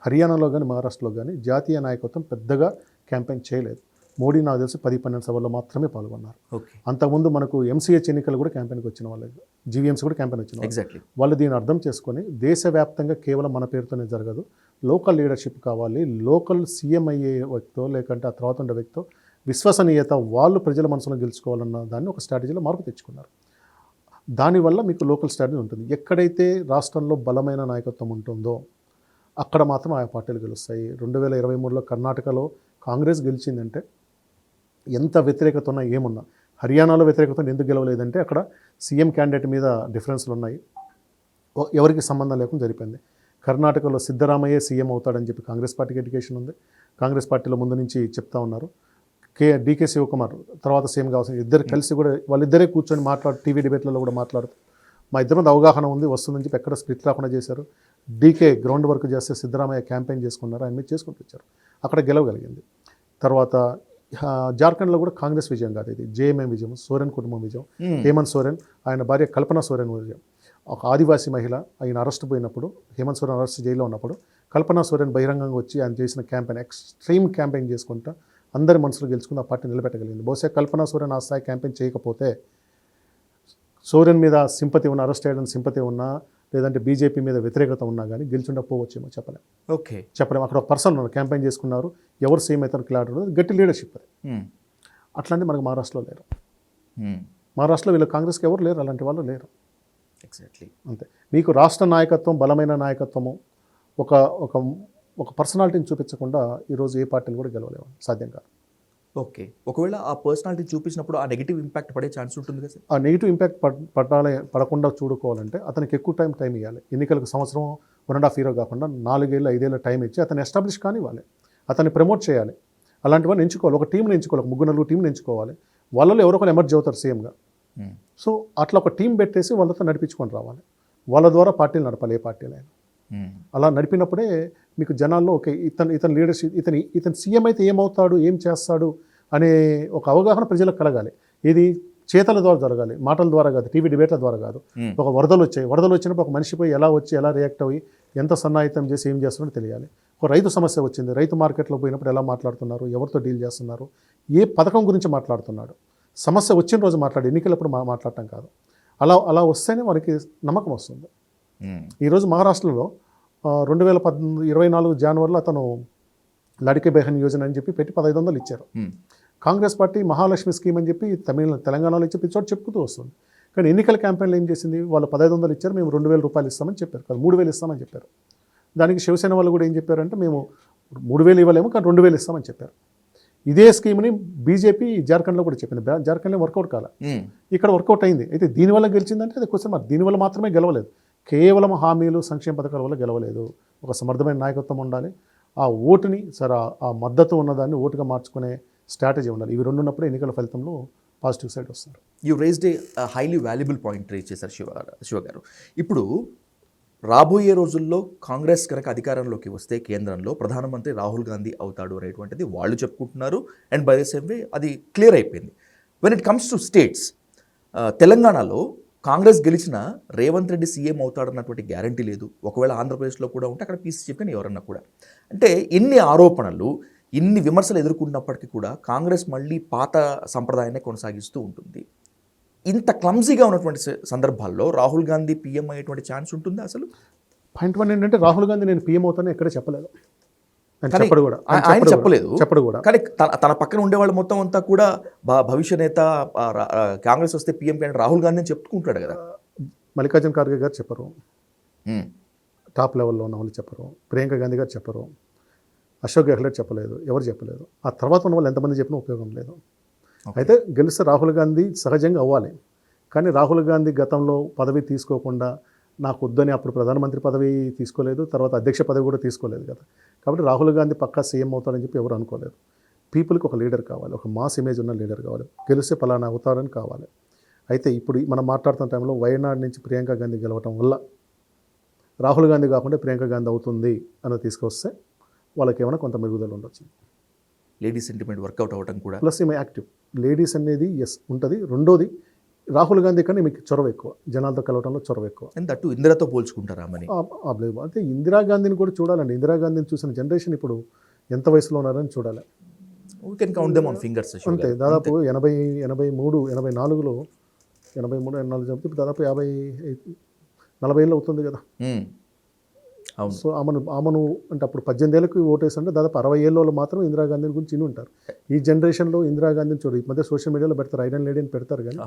Speaker 2: హర్యానాలో కానీ మహారాష్ట్రలో కానీ జాతీయ నాయకత్వం పెద్దగా క్యాంపెయిన్ చేయలేదు. మోడీ నాకు తెలిసి 10-12 సభల్లో మాత్రమే పాల్గొన్నారు.
Speaker 1: ఓకే.
Speaker 2: అంతకుముందు మనకు ఎంసీహెచ్ ఎన్నికలు కూడా క్యాంపెయిన్కి వచ్చిన వాళ్ళు, జీవీఎంసీ కూడా క్యాంపెయిన్ వచ్చిన వాళ్ళు.
Speaker 1: ఎగ్జాక్ట్లీ.
Speaker 2: వాళ్ళు దీన్ని అర్థం చేసుకొని దేశవ్యాప్తంగా కేవలం మన పేరుతోనే జరగదు, లోకల్ లీడర్షిప్ కావాలి, లోకల్ సీఎం అయ్యే వ్యక్తితో లేకంటే ఆ తర్వాత ఉండే వ్యక్తితో విశ్వసనీయత, వాళ్ళు ప్రజల మనసులో గెలుచుకోవాలన్న దాన్ని ఒక స్ట్రాటజీలో మార్పు తెచ్చుకున్నారు. దానివల్ల మీకు లోకల్ స్ట్రాటజీ ఉంటుంది. ఎక్కడైతే రాష్ట్రంలో బలమైన నాయకత్వం ఉంటుందో అక్కడ మాత్రం ఆయా పార్టీలు గెలుస్తాయి. 2023లో కర్ణాటకలో కాంగ్రెస్ గెలిచిందంటే ఎంత వ్యతిరేకత ఉన్నా ఏమున్నా, హర్యానాలో వ్యతిరేకత ఎందుకు గెలవలేదంటే అక్కడ సీఎం క్యాండిడేట్ మీద డిఫరెన్స్లు ఉన్నాయి, ఎవరికి సంబంధం లేకుండా జరిపోయింది. కర్ణాటకలో సిద్ధరామయ్యే సీఎం అవుతాడని చెప్పి కాంగ్రెస్ పార్టీకి ఎడ్యుకేషన్ ఉంది. కాంగ్రెస్ పార్టీలో ముందు నుంచి చెప్తా ఉన్నారు. డీకే శివకుమార్ తర్వాత సీఎం కావాల్సిన ఇద్దరు కలిసి కూడా వాళ్ళిద్దరే కూర్చొని టీవీ డిబేట్లలో కూడా మాట్లాడుతూ మా ఇద్దరి మీద అవగాహన ఉంది వస్తుందని చెప్పి ఎక్కడ స్ప్లిట్ రాకుండా చేశారు. డీకే గ్రౌండ్ వర్క్ చేస్తే సిద్ధరామయ్య క్యాంపెయిన్ చేసుకున్నారు, ఆయన మీద చేసుకుంటూ వచ్చారు, అక్కడ గెలవగలిగింది. తర్వాత జార్ఖండ్లో కూడా కాంగ్రెస్ విజయం కాదు, ఇది జేఎంఎం విజయం, సోరెన్ కుటుంబం విజయం. హేమంత్ సోరెన్, ఆయన భార్య కల్పనా సోరెన్ విజయం. ఒక ఆదివాసీ మహిళ ఆయన అరెస్ట్ పోయినప్పుడు, హేమంత్ సోరెన్ అరెస్ట్ జైల్లో ఉన్నప్పుడు కల్పనా సోరెన్ బహిరంగంగా వచ్చి ఆయన చేసిన క్యాంపెయిన్, ఎక్స్ట్రీమ్ క్యాంపెయిన్ చేసుకుంటా అందరి మనసులు గెలుచుకుని ఆ పార్టీ నిలబెట్టగలిగింది. బహుశా కల్పనా సోరెన్ ఆ స్థాయి క్యాంపెయిన్ చేయకపోతే, సోరెన్ మీద సింపతి ఉన్న, అరెస్ట్ చేయడానికి సింపతి ఉన్నా, లేదంటే బీజేపీ మీద వ్యతిరేకత ఉన్నా కానీ గెలుచుండకపోవచ్చేమో చెప్పలేం.
Speaker 1: ఓకే,
Speaker 2: చెప్పలేము. అక్కడ ఒక పర్సన్ ఉన్నారు, క్యాంపెయిన్ చేసుకున్నారు, ఎవరు సీఎం అవుతారు క్లారిటీ ఉండదు, గట్టి లీడర్షిప్ అది. అట్లాంటి మనకు మహారాష్ట్రలో లేరు. మహారాష్ట్రలో వీళ్ళు కాంగ్రెస్కి ఎవరు లేరు, అలాంటి వాళ్ళు లేరు.
Speaker 1: ఎగ్జాక్ట్లీ.
Speaker 2: అంతే. మీకు రాష్ట్ర నాయకత్వం, బలమైన నాయకత్వము, ఒక ఒక ఒక పర్సనాలిటీని చూపించకుండా ఈరోజు ఏ పార్టీలు కూడా గెలవలేవు, సాధ్యం కాదు.
Speaker 1: ఓకే, ఒకవేళ ఆ పర్సనాలిటీ చూపించినప్పుడు ఆ నెగిటివ్ ఇంపాక్ట్ పడే ఛాన్స్ ఉంటుంది కదా సార్?
Speaker 2: ఆ నెగిటివ్ ఇంపాక్ట్ పడకుండా చూడుకోవాలంటే అతనికి ఎక్కువ టైం ఇవ్వాలి. ఎన్నికలకు సంవత్సరం 1.5 year కాకుండా 4 ఏళ్ళు 5 ఏళ్ళ టైం ఇచ్చి అతను ఎస్టాబ్లిష్ కానివ్వాలి, అతన్ని ప్రమోట్ చేయాలి. అలాంటి వాళ్ళని ఎంచుకోవాలి, ఒక టీంని ఎంచుకోవాలి, ఒక 3-4 టీంని ఎంచుకోవాలి. వాళ్ళలో ఎవరో ఒకరు ఎమర్జ్ అవుతారు సీఎంగా. సో అట్లా ఒక టీం పెట్టేసి వాళ్ళతో నడిపించుకొని రావాలి. వాళ్ళ ద్వారా పార్టీలు నడపాలి, ఏ పార్టీలైనా. అలా నడిపినప్పుడే మీకు జనాల్లో ఓకే ఇతని లీడర్షిప్, ఇతను సీఎం అయితే ఏమవుతాడు, ఏం చేస్తాడు అనే ఒక అవగాహన ప్రజలకు కలగాలి. ఇది చేతల ద్వారా జరగాలి, మాటల ద్వారా కాదు, టీవీ డిబేట్ల ద్వారా కాదు. ఒక వరదలు వచ్చినప్పుడు ఒక మనిషి పోయి ఎలా వచ్చి ఎలా రియాక్ట్ అయ్యి ఎంత సన్నాహితం చేసి ఏం చేస్తున్నారో తెలియాలి. ఒక రైతు సమస్య వచ్చింది, రైతు మార్కెట్లో పోయినప్పుడు ఎలా మాట్లాడుతున్నారు, ఎవరితో డీల్ చేస్తున్నారు, ఏ పథకం గురించి మాట్లాడుతున్నాడు, సమస్య వచ్చిన రోజు మాట్లాడి, ఎన్నికలప్పుడు మాట్లాడటం కాదు. అలా వస్తేనే మనకి నమ్మకం వస్తుంది. ఈరోజు మహారాష్ట్రలో 2024 జనవరిలో అతను లడికే బెహన్ యోజన అని చెప్పి పెట్టి 1500 ఇచ్చారు. కాంగ్రెస్ పార్టీ మహాలక్ష్మి స్కీమ్ అని చెప్పి తెలంగాణలో ఇచ్చి చోట చెప్పుతూ వస్తుంది. కానీ ఎన్నికల క్యాంపెయిన్లో ఏం చేసింది, వాళ్ళు 1500 ఇచ్చారు, మేము 2000 రూపాయలు ఇస్తామని చెప్పారు, కాదు 3000 ఇస్తామని చెప్పారు. దానికి శివసేన వాళ్ళు కూడా ఏం చెప్పారంటే మేము 3000 ఇవ్వలేము కానీ 2000 ఇస్తామని చెప్పారు. ఇదే స్కీమ్ని బీజేపీ జార్ఖండ్లో కూడా చెప్పింది. జార్ఖండ్లో వర్కౌట్ కాలే, ఇక్కడ వర్కౌట్ అయింది. అయితే దీనివల్ల గెలిచిందంటే అది క్వశ్చన్ మార్క్. దీనివల్ల మాత్రమే గెలవలేదు, కేవలం హామీలు సంక్షేమ పథకాల వల్ల గెలవలేదు. ఒక సమర్థమైన నాయకత్వం ఉండాలి, ఆ ఓటుని ఆ మద్దతు ఉన్నదాన్ని ఓటుగా మార్చుకునే స్ట్రాటజీ ఉండాలి. ఇవి రెండు ఉన్నప్పుడు ఎన్నికల ఫలితంలో పాజిటివ్ సైడ్ వస్తారు.
Speaker 1: You raised a highly valuable point raise చేశారు శివ గారు. ఇప్పుడు రాబోయే రోజుల్లో కాంగ్రెస్ కనుక అధికారంలోకి వస్తే కేంద్రంలో ప్రధానమంత్రి రాహుల్ గాంధీ అవుతాడు అనేటువంటిది వాళ్ళు చెప్పుకుంటున్నారు. And by the same way అది క్లియర్ అయిపోయింది. When it comes to states, తెలంగాణలో కాంగ్రెస్ గెలిచిన రేవంత్ రెడ్డి సీఎం అవుతాడన్నటువంటి గ్యారంటీ లేదు. ఒకవేళ ఆంధ్రప్రదేశ్లో కూడా ఉంటే అక్కడ పీసీ చీఫ్ కానీ ఎవరన్నా కూడా. అంటే ఇన్ని ఆరోపణలు, ఇన్ని విమర్శలు ఎదుర్కొన్నప్పటికీ కూడా కాంగ్రెస్ మళ్ళీ పాత సంప్రదాయాన్ని కొనసాగిస్తూ ఉంటుంది. ఇంత క్లమ్జీగా ఉన్నటువంటి సందర్భాల్లో రాహుల్ గాంధీ పీఎం అయ్యేటువంటి ఛాన్స్ ఉంటుందా అసలు?
Speaker 2: పాయింట్ 1 ఏంటంటే రాహుల్ గాంధీ నేను పీఎం అవుతానని ఎక్కడ చెప్పలేదు,
Speaker 1: ఆయన చెప్పలేదు
Speaker 2: కూడా.
Speaker 1: కానీ తన పక్కన ఉండేవాళ్ళు మొత్తం అంతా కూడా భవిష్య నేత కాంగ్రెస్ వస్తే పీఎం క్యాండిడేట్ రాహుల్ గాంధీ అని చెప్పుకుంటాడు కదా.
Speaker 2: మల్లికార్జున ఖార్గే గారు చెప్పరు, టాప్ లెవెల్లో ఉన్న వాళ్ళు చెప్పరు, ప్రియాంక గాంధీ గారు చెప్పరు, అశోక్ గెహ్లోట్ చెప్పలేదు, ఎవరు చెప్పలేదు. ఆ తర్వాత ఉన్న వాళ్ళు ఎంతమంది చెప్పినా ఉపయోగం లేదు. అయితే గెలిస్తే రాహుల్ గాంధీ సహజంగా అవ్వాలి. కానీ రాహుల్ గాంధీ గతంలో పదవి తీసుకోకుండా నాకు వద్దని అప్పుడు ప్రధానమంత్రి పదవి తీసుకోలేదు, తర్వాత అధ్యక్ష పదవి కూడా తీసుకోలేదు కదా. కాబట్టి రాహుల్ గాంధీ పక్కా సీఎం అవుతాడని చెప్పి ఎవరు అనుకోలేదు. పీపుల్కి ఒక లీడర్ కావాలి, ఒక మాస్ ఇమేజ్ ఉన్న లీడర్ కావాలి, గెలిస్తే పలానా అవుతాడని కావాలి. అయితే ఇప్పుడు మనం మాట్లాడుతున్న టైంలో వయనాడ్ నుంచి ప్రియాంక గాంధీ గెలవటం వల్ల రాహుల్ గాంధీ కాకుండా ప్రియాంక గాంధీ అవుతుంది అని తీసుకొస్తే వాళ్ళకి ఏమైనా కొంత మెరుగుదల ఉండొచ్చు.
Speaker 1: లేడీ సెంటిమెంట్ వర్కౌట్ అవ్వడం కూడా
Speaker 2: ప్లస్ ఈమె యాక్టివ్ లేడీస్ అనేది ఉంటుంది. రెండోది రాహుల్ గాంధీ కన్నా మీకు చొరవ ఎక్కువ, జనాలతో కలవడంలో చొరవ ఎక్కువ.
Speaker 1: అండ్ అటు ఇందిరాతో పోల్చుకుంటారా మరి?
Speaker 2: అయితే ఇందిరాగాంధీని కూడా చూడాలండి. ఇందిరాగాంధీని చూసిన జనరేషన్ ఇప్పుడు ఎంత వయసులో ఉన్నారని చూడాలి.
Speaker 1: We can count them on fingers.
Speaker 2: అంతే దాదాపు 83 84లో 83 84 చెప్తే ఇప్పుడు దాదాపు 40 ఏళ్ళు అవుతుంది కదా.
Speaker 1: అవును.
Speaker 2: సో ఆమెను అంటే అప్పుడు 18 ఏళ్ళకి ఓటేసి అంటే దాదాపు 60 ఏళ్ళ వాళ్ళు మాత్రం ఇందిరాగాంధీని గురించి విని ఉంటారు. ఈ జనరేషన్లో ఇందిరాగాంధీని చూడు, ఈ మధ్య సోషల్ మీడియాలో పెడతారు, ఐరన్ లేడీ అని పెడతారు, కానీ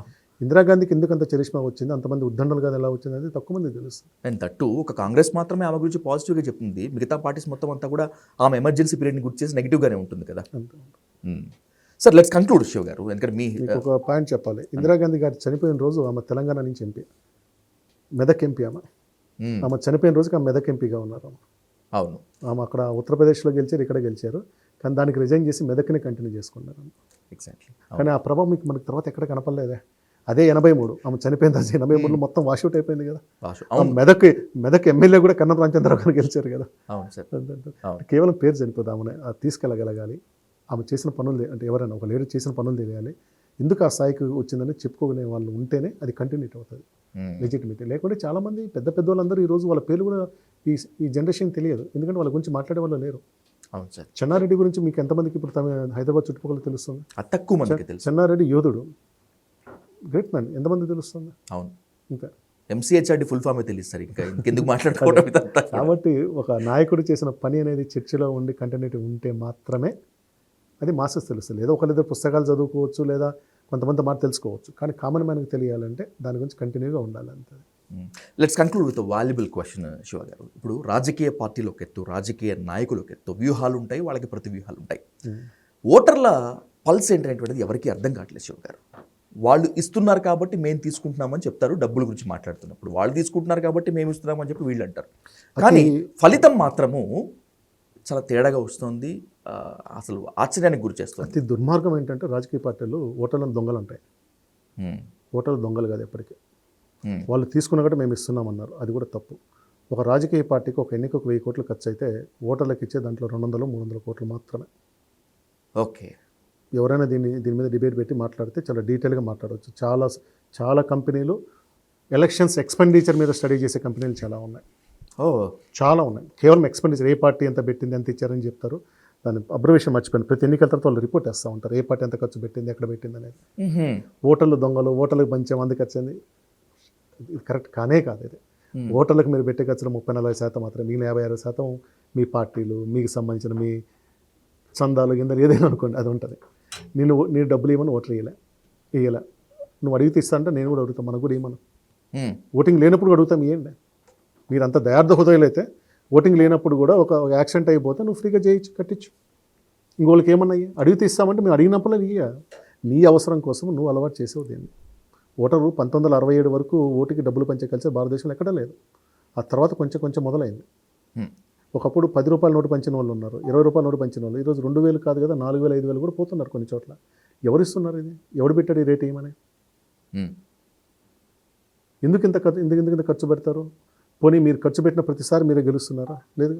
Speaker 2: ఇందిరాగాంధీకి ఎందుకు అంత చరిష్మా వచ్చింది, అంతమంది ఉద్దండలుగా ఎలా వచ్చింది అనేది తక్కువ మంది తెలుస్తుంది.
Speaker 1: అండ్ దట్టు ఒక కాంగ్రెస్ మాత్రమే ఆమె గురించి పాజిటివ్గా చెప్తుంది, మిగతా పార్టీస్ మొత్తం అంతా కూడా ఆమె ఎమర్జెన్సీ పీరియడ్ని గుర్తు చేసి నెగిటివ్గానే ఉంటుంది కదా. సార్ లెట్స్ కంక్లూడ్ శివ గారు, ఎందుకంటే
Speaker 2: మీకు ఒక పాయింట్ చెప్పాలి. ఇందిరాగాంధీ గారు చనిపోయిన రోజు ఆమె తెలంగాణ నుంచి ఎంపీ, మెదక్ ఎంపీ. ఆమె చనిపోయిన రోజుకి ఆమె మెదక్ ఎంపీగా ఉన్నారు.
Speaker 1: అవును,
Speaker 2: ఆమె అక్కడ ఉత్తరప్రదేశ్లో గెలిచారు, ఇక్కడ గెలిచారు, కానీ దానికి రిజైన్ చేసి మెదక్ని కంటిన్యూ చేసుకున్నారు.
Speaker 1: ఎగ్జాక్ట్లీ.
Speaker 2: కానీ ఆ ప్రభావం మీకు మనకి తర్వాత ఎక్కడ కనపడలేదే. అదే 83 ఆమె చనిపోయిన తర్వాత 83లో మొత్తం వాష్అవుట్ అయిపోయింది కదా. మెదక్ ఎమ్మెల్యే కూడా కన్నం రామచంద్రరావు గారు గెలిచారు కదా.
Speaker 1: అవును సార్.
Speaker 2: కేవలం పేరు చనిపోదు, ఆమె తీసుకెళ్ళగలగాలి. ఆమె చేసిన పనులు అంటే ఎవరైనా ఒక లీడర్ చేసిన పనులు తెలియాలి, ఎందుకు ఆ స్థాయికి వచ్చిందని చెప్పుకోగలిగే వాళ్ళు ఉంటేనే అది కంటిన్యూట్ అవుతుంది, లెజిటిమిటీ. లేకుంటే చాలామంది పెద్ద వాళ్ళందరూ ఈరోజు వాళ్ళ పేర్లు కూడా ఈ జనరేషన్ తెలియదు, ఎందుకంటే వాళ్ళ గురించి మాట్లాడే వాళ్ళు లేరు.
Speaker 1: అవును సార్.
Speaker 2: చెన్నారెడ్డి గురించి మీకు ఎంతమందికి ఇప్పుడు హైదరాబాద్ చుట్టుపక్కల తెలుస్తుంది?
Speaker 1: తక్కువ మందికి తెలుసు.
Speaker 2: చెన్నారెడ్డి యోధుడు, గ్రేట్ మ్యాన్, ఎంతమంది తెలుస్తుంది?
Speaker 1: అవును,
Speaker 2: ఇంకా
Speaker 1: ఎంసీహెచ్ఆర్డి ఫుల్ ఫామే తెలియదు సార్, ఇంకా ఇంకెందుకు మాట్లాడుకోవడం.
Speaker 2: కాబట్టి ఒక నాయకుడు చేసిన పని అనేది చర్చలో ఉండి కంటిన్యూటీ ఉంటే మాత్రమే అది మాసెస్ తెలుస్తుంది. ఏదో ఒకరిద్దరు పుస్తకాలు చదువుకోవచ్చు, లేదా కొంతమంది మాట తెలుసుకోవచ్చు, కానీ కామన్ మ్యాన్కి తెలియాలంటే దాని గురించి కంటిన్యూగా ఉండాలి అంతే.
Speaker 1: Let's conclude with valuable question Shiva గారు. ఇప్పుడు రాజకీయ పార్టీలు ఒక ఎత్తు, రాజకీయ నాయకులు ఒక ఎత్తు, వ్యూహాలు ఉంటాయి, వాళ్ళకి ప్రతి వ్యూహాలు ఉంటాయి. ఓటర్ల పల్స్ ఏంటనేటువంటిది ఎవరికి అర్థం కావట్లేదు శివ గారు. వాళ్ళు ఇస్తున్నారు కాబట్టి మేము తీసుకుంటున్నామని చెప్తారు, డబ్బుల గురించి మాట్లాడుతున్నప్పుడు వాళ్ళు తీసుకుంటున్నారు కాబట్టి మేము ఇస్తున్నామని చెప్పి వీళ్ళు అంటారు, కానీ ఫలితం మాత్రము చాలా తేడాగా వస్తుంది, అసలు ఆశ్చర్యానికి గురి చేస్తుంది.
Speaker 2: అతి దుర్మార్గం ఏంటంటే రాజకీయ పార్టీలు ఓటర్లను దొంగలు ఉంటాయి. ఓటర్లు దొంగలు కాదు ఎప్పటికీ. వాళ్ళు తీసుకున్న కూడా మేము ఇస్తున్నామన్నారు, అది కూడా తప్పు. ఒక రాజకీయ పార్టీకి ఒక ఎన్నికకు 1000 కోట్లు ఖర్చు అయితే ఓటర్లకు ఇచ్చే దాంట్లో 200-300 కోట్లు మాత్రమే.
Speaker 1: ఓకే,
Speaker 2: ఎవరైనా దీని మీద డిబేట్ పెట్టి మాట్లాడితే చాలా డీటెయిల్గా మాట్లాడవచ్చు. చాలా కంపెనీలు ఎలక్షన్స్ ఎక్స్పెండిచర్ మీద స్టడీ చేసే కంపెనీలు చాలా ఉన్నాయి. చాలా ఉన్నాయి. కేవలం ఎక్స్పెండిచర్, ఏ పార్టీ ఎంత పెట్టింది, ఎంత ఇచ్చారని చెప్తారు. దాని అబ్జర్వేషన్ మర్చిపోయింది. ప్రతి ఎన్నికల తర్వాత వాళ్ళు రిపోర్ట్ వేస్తూ ఉంటారు, ఏ పార్టీ ఎంత ఖర్చు పెట్టింది, ఎక్కడ పెట్టింది అనేది. ఓటర్లు దొంగలు, ఓటర్లకు పంచాం అందుకు వచ్చింది, ఇది కరెక్ట్ కానే కాదు. ఇది ఓటర్లకు మీరు పెట్టే ఖర్చులో 30-40% మాత్రమే, మిగిలిన 50-60% మీ పార్టీలు, మీకు సంబంధించిన మీ చందాలు కింద ఏదైనా అనుకోండి అది ఉంటుంది. నేను డబ్బులు ఇవ్వమని ఓట్లు ఇయ్యలే, నువ్వు అడిగితే ఇస్తా అంటే నేను కూడా అడుగుతాను, మనకు కూడా ఇవ్వను. ఓటింగ్ లేనప్పుడు అడుగుతాం ఇవ్వండి. మీరు అంత దయార్థ హృదయాలు అయితే ఓటింగ్ లేనప్పుడు కూడా ఒక యాక్సిడెంట్ అయిపోతే నువ్వు ఫ్రీగా చేయొచ్చు, కట్టించు. ఇంకోళ్ళకి ఏమన్నా అడిగితే ఇస్తామంటే మేము అడిగినప్పుడు నీ అవసరం కోసం నువ్వు అలవాటు చేసావు దీన్ని. ఓటరు 1967 వరకు ఓటుకి డబ్బులు పంచే కలిసి భారతదేశంలో ఎక్కడా లేదు. ఆ తర్వాత కొంచెం మొదలైంది. ఒకప్పుడు 10 రూపాయల నోటు పంచిన వాళ్ళు ఉన్నారు, 20 రూపాయల నోటు పంచిన వాళ్ళు ఈరోజు 2000 కాదు కదా 4000, 5000 కూడా పోతున్నారు కొన్ని చోట్ల. ఎవరు ఇస్తున్నారు ఇది? ఎవడు పెట్టాడు ఈ రేట్ ఏమని? ఎందుకు ఇంత ఖర్చు పెడతారు? పోనీ మీరు ఖర్చు పెట్టిన ప్రతిసారి మీరే గెలుస్తున్నారా? లేదు.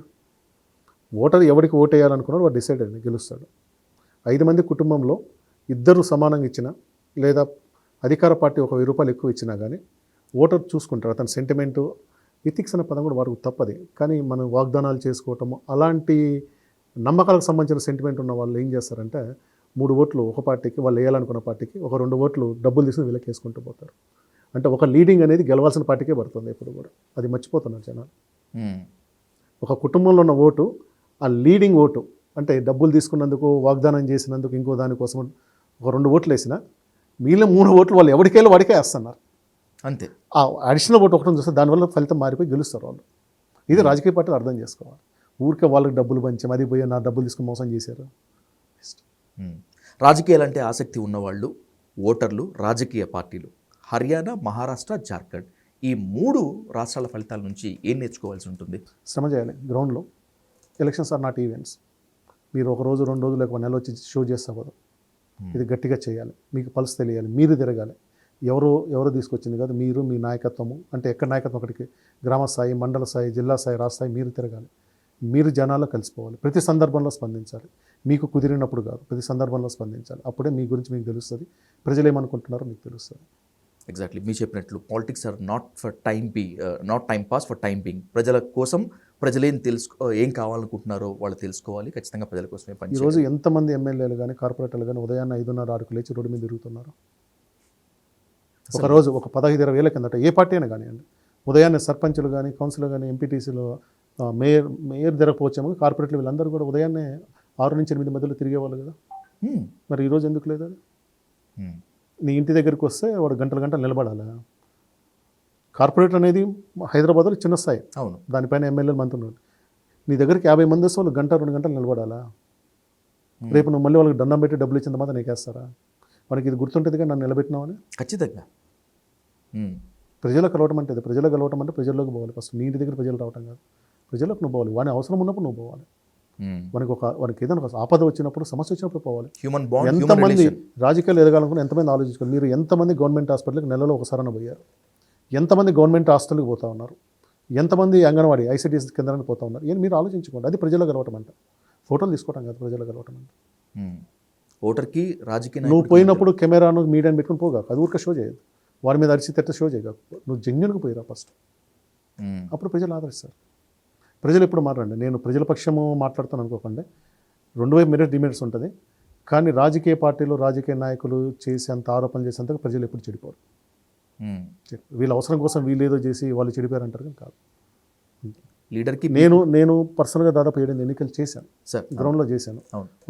Speaker 2: ఓటర్ ఎవరికి ఓటు వేయాలనుకున్నాడు వాడు డిసైడ్ అయ్యి గెలుస్తాడు. 5 మంది కుటుంబంలో ఇద్దరు సమానంగా ఇచ్చినా, లేదా అధికార పార్టీ ఒక 1000 రూపాయలు ఎక్కువ ఇచ్చినా కానీ ఓటర్ చూసుకుంటారు. అతని సెంటిమెంటు, ఎథిక్స్ అనే పదం కూడా వారికి తప్పది. కానీ మనం వాగ్దానాలు చేసుకోవటము, అలాంటి నమ్మకాలకు సంబంధించిన సెంటిమెంట్ ఉన్న వాళ్ళు ఏం చేస్తారంటే 3 ఓట్లు ఒక పార్టీకి, వాళ్ళు వేయాలనుకున్న పార్టీకి, ఒక 2 ఓట్లు డబ్బులు తీసుకుని వీళ్ళకి వేసుకుంటూ పోతారు. అంటే ఒక లీడింగ్ అనేది గెలవాల్సిన పార్టీకే పడుతుంది ఎప్పుడు కూడా. అది మర్చిపోతున్నారు జనాలు. ఒక కుటుంబంలో ఉన్న ఓటు ఆ లీడింగ్ ఓటు, అంటే డబ్బులు తీసుకున్నందుకు, వాగ్దానం చేసినందుకు, ఇంకో దానికోసం ఒక 2 ఓట్లు వేసినా మిగిలిన 3 ఓట్లు వాళ్ళు ఎవరికెళ్ళి వాడికే వేస్తున్నారు.
Speaker 1: అంతే.
Speaker 2: ఆ అడిషనల్ ఓటు ఒకటి చూస్తే దానివల్ల ఫలితం మారిపోయి గెలుస్తారు వాళ్ళు. ఇది రాజకీయ పార్టీలు అర్థం చేసుకోవాలి. ఊరికే వాళ్ళకి డబ్బులు పంచాం, అది పోయి నా డబ్బులు తీసుకుని మోసం చేశారు.
Speaker 1: రాజకీయాలంటే ఆసక్తి ఉన్నవాళ్ళు, ఓటర్లు, రాజకీయ పార్టీలు, హర్యానా, మహారాష్ట్ర, జార్ఖండ్, ఈ 3 రాష్ట్రాల ఫలితాల నుంచి ఏం నేర్చుకోవాల్సి ఉంటుంది?
Speaker 2: శ్రమ చేయాలి గ్రౌండ్లో. Elections are not events. మీరు ఒక రోజు 2 రోజులు లేక 1 నెల వచ్చి షో చేస్తా పోదు. ఇది గట్టిగా చేయాలి, మీకు పల్స్ తెలియాలి, మీరు తిరగాలి. ఎవరో తీసుకొచ్చింది కాదు, మీరు మీ నాయకత్వము. అంటే ఎక్కడ నాయకత్వం అక్కడికి గ్రామ స్థాయి, మండల స్థాయి, జిల్లా స్థాయి, రాష్ట్ర స్థాయి మీరు తిరగాలి. మీరు జనాల్లో కలిసిపోవాలి, ప్రతి సందర్భంలో స్పందించాలి. మీకు కుదిరినప్పుడు కాదు, ప్రతి సందర్భంలో స్పందించాలి. అప్పుడే మీ గురించి మీకు తెలుస్తుంది, ప్రజలు ఏమనుకుంటున్నారో మీకు తెలుస్తుంది.
Speaker 1: ఎగ్జాక్ట్లీ మీరు చెప్పినట్లు politics are not for not time pass for time being. ప్రజల కోసం ప్రజలు ఏం కావాలనుకుంటున్నారో వాళ్ళు తెలుసుకోవాలి, ఖచ్చితంగా ప్రజల కోసమే పని
Speaker 2: ఈరోజు ఎంతమంది ఎమ్మెల్యేలు కానీ కార్పొరేటర్లు కానీ ఉదయాన్నే 5:30-6 లేచి రోడ్డు మీద తిరుగుతున్నారు. ఒక రోజు ఒక 15-20 ఏళ్ళ కిందట ఏ పార్టీ అయినా కానివ్వండి, ఉదయాన్నే సర్పంచులు కానీ కౌన్సిలర్ కానీ ఎంపీటీసీలు మేయర్ జరగకపోవచ్చాము, కార్పొరేట్లు వీళ్ళందరూ కూడా ఉదయాన్నే 6 నుంచి 8 మధ్యలో తిరిగేవాళ్ళు కదా. మరి ఈరోజు ఎందుకు లేదు అది? నీ ఇంటి దగ్గరికి వస్తే వాడు గంటలు నిలబడాలి. కార్పొరేటర్ అనేది హైదరాబాద్లో చిన్న స్థాయి,
Speaker 1: అవును,
Speaker 2: దానిపైన ఎమ్మెల్యేలు మంత్రులు. నీ దగ్గరికి 50 మంది వస్తే వాళ్ళు 1-2 గంటలు నిలబడాలా? రేపు నువ్వు మళ్ళీ వాళ్ళకి దండం పెట్టి డబ్బులు ఇచ్చిన తర్వాత నీకేస్తారా? మనకి ఇది గుర్తుంటుంది కానీ నన్ను నిలబెట్టినామని.
Speaker 1: ఖచ్చితంగా
Speaker 2: ప్రజలకు కలవటం అంటే ప్రజల్లోకి పోవాలి. ఫస్ట్ నీ ఇంటి దగ్గర ప్రజలు రావటం కాదు, ప్రజలకు నువ్వు పోవాలి. వాని అవసరం ఉన్నప్పుడు నువ్వు పోవాలి. వానికి ఏదైనా ఒక ఆపద వచ్చినప్పుడు, సమస్య వచ్చినప్పుడు పోవాలి.
Speaker 1: Human bond.
Speaker 2: ఎంతమంది రాజకీయాలు ఎదగాలనుకుని ఎంతమంది ఆలోచించుకోవాలి. మీరు ఎంతమంది గవర్నమెంట్ హాస్పిటల్కి నెలలో ఒకసారి పోయారు? ఎంతమంది గవర్నమెంట్ హాస్టల్కి పోతా ఉన్నారు? ఎంతమంది అంగన్వాడీ ICDS కేంద్రానికి పోతా ఉన్నారు? మీరు ఆలోచించుకోండి. అది ప్రజల్లో గెలవటం అంట. ఫోటోలు తీసుకోవటం కాదు, ప్రజల్లో గెలవటం అంట.
Speaker 1: ఓటర్కి రాజకీయ
Speaker 2: నువ్వు పోయినప్పుడు కెమెరాను మీడియాని పెట్టుకుని పోగా, అది ఊరికే షో చేయదు. వారి మీద అరిచి తిట్ట షో చేయగా, నువ్వు జెన్యున్గా పోయిరా ఫస్ట్. అప్పుడు ప్రజలు ఆదరిస్తారు. ప్రజలు ఎప్పుడు మాట్లాడండి. నేను ప్రజల పక్షము మాట్లాడుతాను అనుకోకండి. 2 వైపు మెరిట్ డిమెరిట్స్ ఉంటుంది. కానీ రాజకీయ పార్టీలు, రాజకీయ నాయకులు చేసేంత ఆరోపణలు చేసేంత ప్రజలు ఎప్పుడు చెడిపోరు. వీళ్ళ అవసరం కోసం వీళ్ళు ఏదో చేసి వాళ్ళు చెడిపోయారంటారు కానీ కాదు.
Speaker 1: లీడర్కి
Speaker 2: నేను పర్సనల్గా దాదాపు 7 ఎన్నికలు చేశాను సార్, గ్రౌండ్లో చేశాను.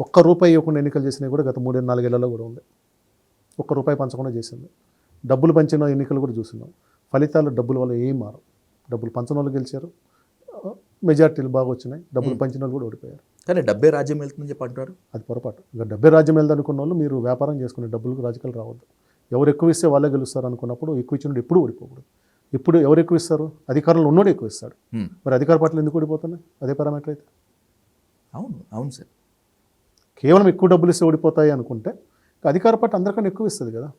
Speaker 2: ఒక్క రూపాయి ఇవ్వకుండా ఎన్నికలు చేసినవి కూడా గత 3-4 ఏళ్లలో కూడా ఉంది. ఒక్క రూపాయి పంచకుండా చేసింది. డబ్బులు పంచిన ఎన్నికలు కూడా చూస్తున్నాం. ఫలితాలు డబ్బుల వల్ల ఏం మారు. డబ్బులు పంచిన వాళ్ళు గెలిచారు, మెజార్టీలు బాగా వచ్చినాయి. డబ్బులు పంచిన వాళ్ళు కూడా ఓడిపోయారు.
Speaker 1: కానీ డబ్బే రాజ్యం వెళ్తుందని చెప్పి అంటారు.
Speaker 2: అది పొరపాటు. ఇంకా డబ్బే రాజ్యం వెళ్దనుకున్న వాళ్ళు మీరు వ్యాపారం చేసుకునే డబ్బులకు రాజకీయాలు రావద్దు. ఎవరు ఎక్కువ ఇస్తే వాళ్ళే గెలుస్తారు అనుకున్నప్పుడు ఎక్కువ ఇచ్చినప్పుడు ఎప్పుడు ఓడిపోకూడదు. ఇప్పుడు ఎవరు ఎక్కువ ఇస్తారు? అధికారంలో ఉన్నోడు ఎక్కువ ఇస్తాడు. మరి అధికార పార్టీలు ఎందుకు ఓడిపోతున్నాయి? అదే పారామీటర్ అయితే.
Speaker 1: అవును సార్.
Speaker 2: కేవలం ఎక్కువ డబ్బులు ఇస్తే ఓడిపోతాయి అనుకుంటే అధికార పార్టీ అందరికన్నా ఎక్కువ ఇస్తుంది కదా.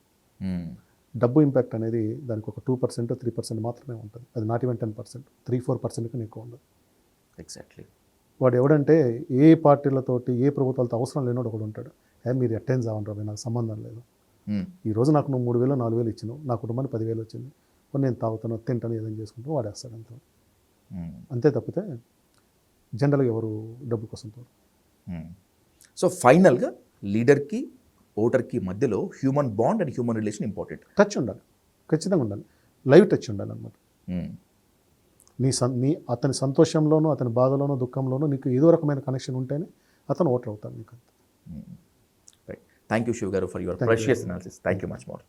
Speaker 2: డబ్బు ఇంపాక్ట్ అనేది దానికి ఒక 2%, 3% మాత్రమే ఉంటుంది. అది నాట్ ఈవెన్ 10%, 3-4% కన్నా ఎక్కువ ఉండదు.
Speaker 1: ఎగ్జాక్ట్లీ.
Speaker 2: వాడు ఎవడంటే ఏ పార్టీలతోటి ఏ ప్రభుత్వాలతో అవసరం లేనివాడు ఒకడు ఉంటాడు. మీరు అటెండ్ అవ్వండి, నాకు సంబంధం లేదు. ఈరోజు నాకు నువ్వు 3,000, 4,000 ఇచ్చినావు, నా కుటుంబానికి 10,000 వచ్చింది, నేను తాగుతాను, తింటాను, ఏదైనా చేసుకుంటూ వాడేస్తాడు అంత. అంతే తప్పితే జనరల్గా ఎవరు డబ్బు కోసం పోరు.
Speaker 1: సో ఫైనల్గా లీడర్కి ఓటర్కి మధ్యలో human bond and human relation important.
Speaker 2: Touch ఉండాలి, ఖచ్చితంగా ఉండాలి. లైవ్ టచ్ ఉండాలి అనమాట. అతని సంతోషంలోనూ, అతని బాధలోనూ, దుఃఖంలోనూ నీకు ఏదో రకమైన కనెక్షన్ ఉంటేనే అతను ఓటర్ అవుతాడు నీకు.
Speaker 1: థ్యాంక్ యూ శివ్ గారు for your precious analysis. Thank you much more.